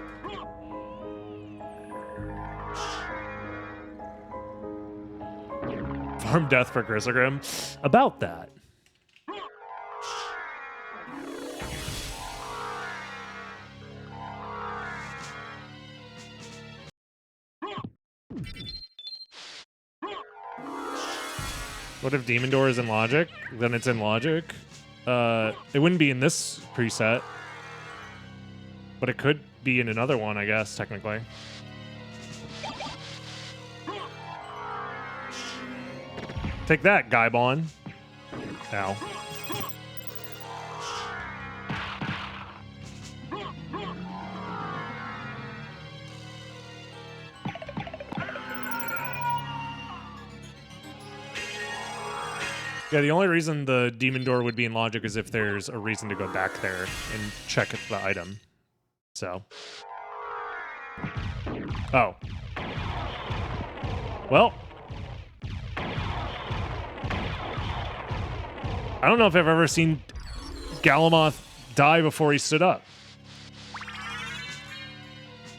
Farm death for Grissogrim. About that. What if Demon Door is in Logic? Then it's in Logic. It wouldn't be in this preset. But it could be in another one, I guess, technically. Take that, Gaibon. Ow. Yeah, the only reason the Demon Door would be in Logic is if there's a reason to go back there and check the item. So. Oh. Well. I don't know if I've ever seen Galamoth die before he stood up.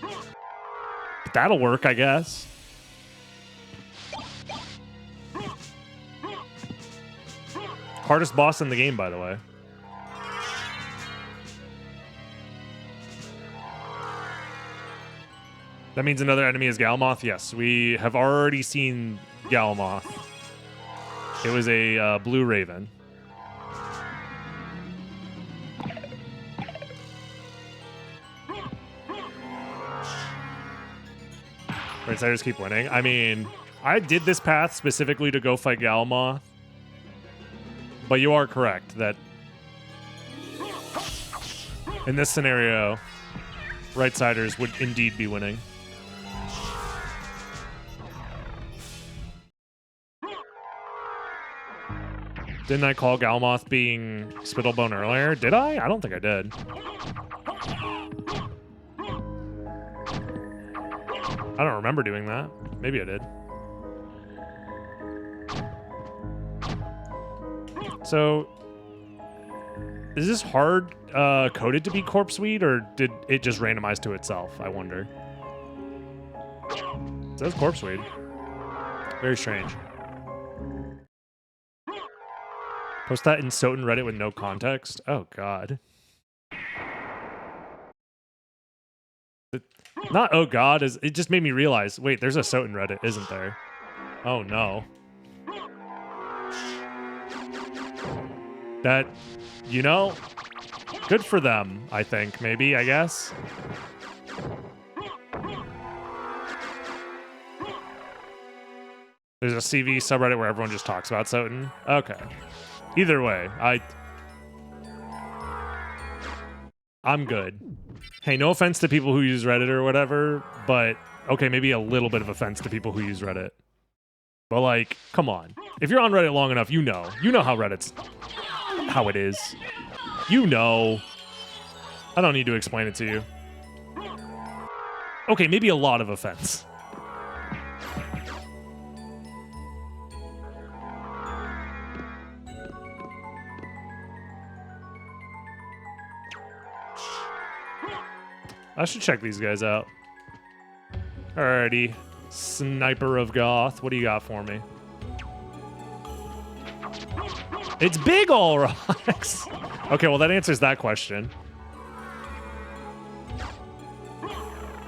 But that'll work, I guess. Hardest boss in the game, by the way. That means another enemy is Galamoth? Yes, we have already seen Galamoth. It was a blue raven. Rightsiders keep winning. I mean, I did this path specifically to go fight Galamoth. But you are correct that in this scenario, Rightsiders would indeed be winning. Didn't I call Galmoth being Spittlebone earlier? Did I? I don't think I did. I don't remember doing that. Maybe I did. So, is this hard coded to be corpse weed, or did it just randomize to itself? I wonder. It says corpse weed. Very strange. Post that in SotN Reddit with no context? Oh, God. Not oh, God. It just made me realize, wait, there's a SotN Reddit, isn't there? Oh, no. That, you know, good for them, I think, maybe, I guess. There's a CV subreddit where everyone just talks about SotN. Okay. Either way, I'm good. Hey, no offense to people who use Reddit or whatever, but okay, maybe a little bit of offense to people who use Reddit. But like, come on. If you're on Reddit long enough, you know how Reddit's how it is. You know. I don't need to explain it to you. Okay, maybe a lot of offense. I should check these guys out. Alrighty. Sniper of Goth. What do you got for me? It's big all rocks. Okay, well that answers that question.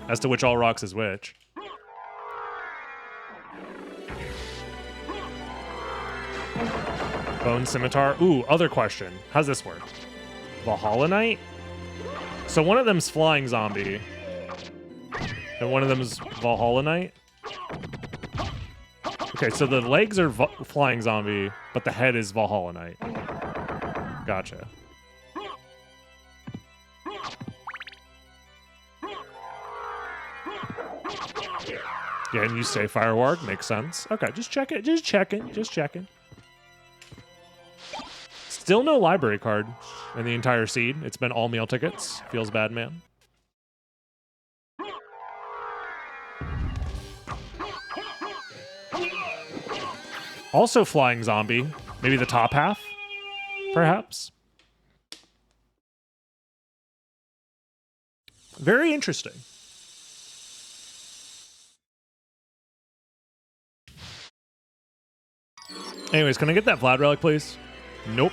As to which all rocks is which. Bone Scimitar. Ooh, other question. How's this work? Valhalla Knight? So one of them's Flying Zombie. And one of them's Valhalla Knight? Okay, so the legs are Flying Zombie, but the head is Valhalla Knight. Gotcha. Yeah, and you say Firework. Makes sense. Okay, just check it. Just checking. Still no library card in the entire seed. It's been all meal tickets. Feels bad, man. Also Flying Zombie. Maybe the top half, perhaps. Very interesting. Anyways, can I get that Vlad relic, please? Nope.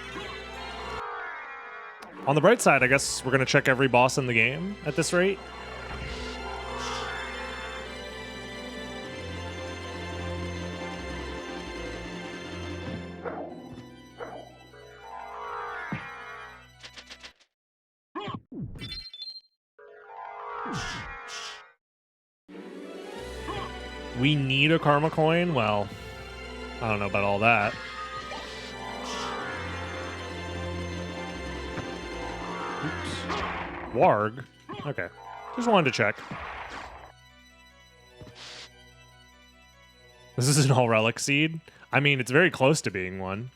On the bright side, I guess we're going to check every boss in the game at this rate. We need a karma coin? Well, I don't know about all that. Oops. Warg? Okay. Just wanted to check. This is an all relic seed? I mean, it's very close to being one.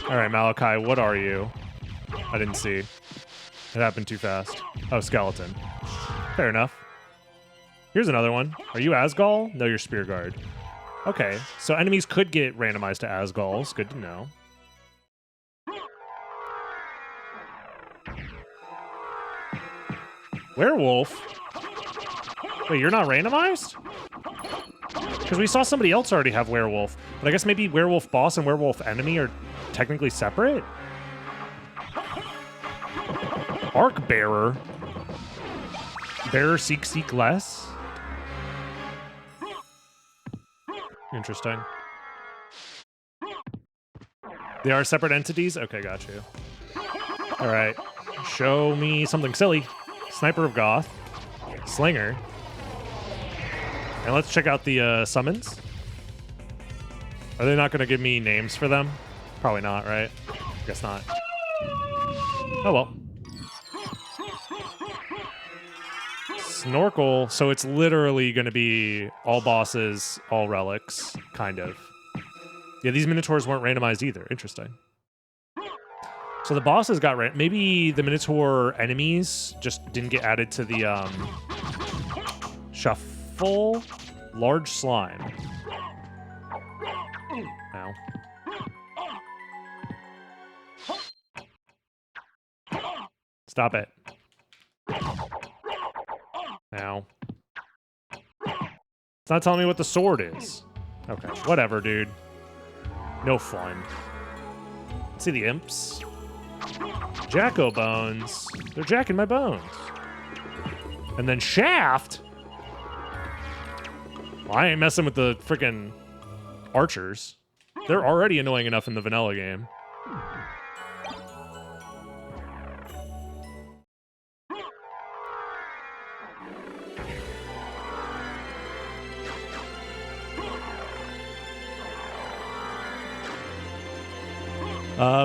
Alright, Malachi, what are you? I didn't see. It happened too fast. Oh, skeleton. Fair enough. Here's another one. Are you Asgall? No, you're Spear Guard. Okay, so enemies could get randomized to Asgalls. Good to know. Werewolf? Wait, you're not randomized? Because we saw somebody else already have Werewolf. But I guess maybe Werewolf Boss and Werewolf Enemy are technically separate? Arc Bearer? Bearer seek less? Interesting. They are separate entities? Okay, got you. Alright. Show me something silly. Sniper of Goth. Slinger. And let's check out the summons. Are they not going to give me names for them? Probably not, right? Guess not. Oh well. Snorkel, so it's literally going to be all bosses, all relics, kind of. Yeah, these Minotaurs weren't randomized either. Interesting. So the bosses got maybe the Minotaur enemies just didn't get added to the shuffle. Large slime. Ow. Stop it. Ow. It's not telling me what the sword is. Okay, whatever, dude. No fun. Let's see the imps. Jacko bones. They're jacking my bones. And then Shaft. Well, I ain't messing with the freaking archers. They're already annoying enough in the vanilla game.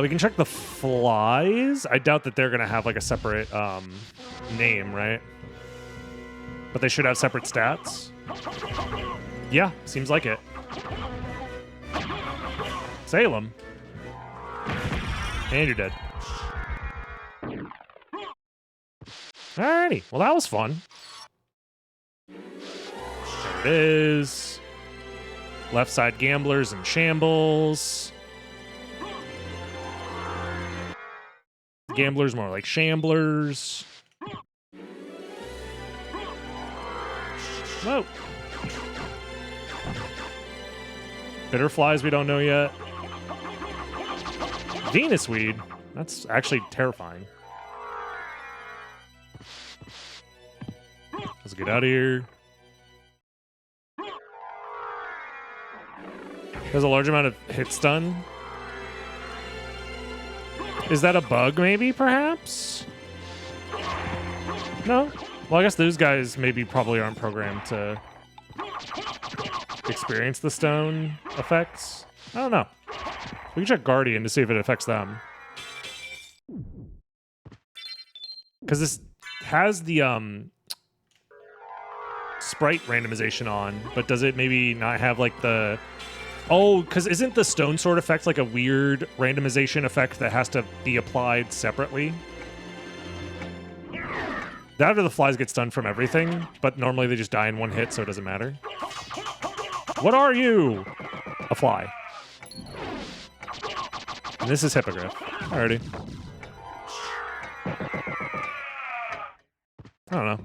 We can check the flies. I doubt that they're going to have like a separate name, right? But they should have separate stats. Yeah, seems like it. Salem. And you're dead. Alrighty. Well, that was fun. There it is. Left side gamblers in shambles. Gamblers more like shamblers. Whoa. Bitter flies we don't know yet. Venus weed. That's actually terrifying. Let's get out of here. There's a large amount of hit stun. Is that a bug, maybe, perhaps? No? Well, I guess those guys maybe probably aren't programmed to experience the stone effects. I don't know. We can check Guardian to see if it affects them. Because this has the sprite randomization on, but does it maybe not have like the... Oh, because isn't the stone sword effect like a weird randomization effect that has to be applied separately? That or the flies get stunned from everything, but normally they just die in one hit, so it doesn't matter. What are you? A fly. And this is Hippogriff. Alrighty. I don't know.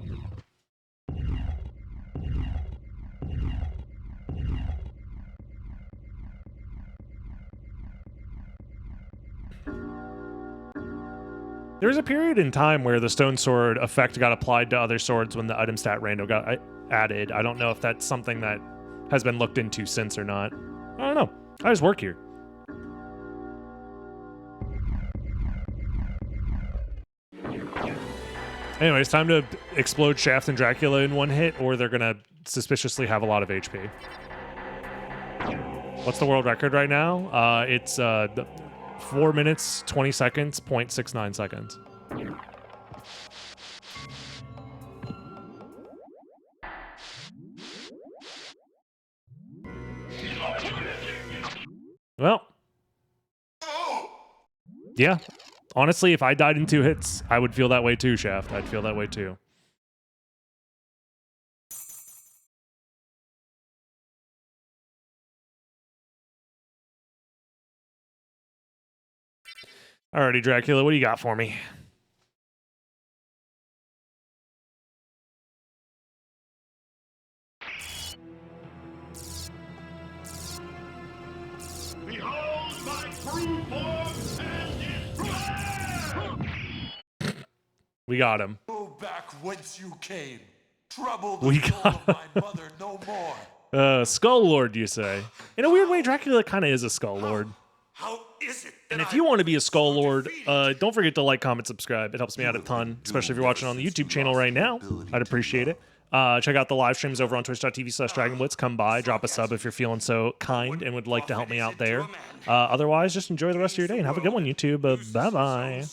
There was a period in time where the stone sword effect got applied to other swords when the item stat rando got added. I don't know if that's something that has been looked into since or not. I don't know. I just work here. Anyway, it's time to explode Shaft and Dracula in one hit, or they're gonna suspiciously have a lot of HP. What's the world record right now? It's 4 minutes, 20 seconds, 0.69 seconds. Well. Yeah. Honestly, if I died in 2 hits, I would feel that way too, Shaft. I'd feel that way too. Alrighty, Dracula, what do you got for me? Behold my true form and its plan! We got him. Go back whence you came. Trouble We the soul got of my mother no more. Skull Lord, you say? In a weird way, Dracula kind of is a Skull Lord. How is it? And if you want to be a Skull Lord, don't forget to like, comment, subscribe. It helps me out a ton, especially if you're watching on the YouTube channel right now. I'd appreciate it. Check out the live streams over on twitch.tv/DragonBlitz. Come by, drop a sub if you're feeling so kind and would like to help me out there. Otherwise, just enjoy the rest of your day and have a good one, YouTube. Bye-bye.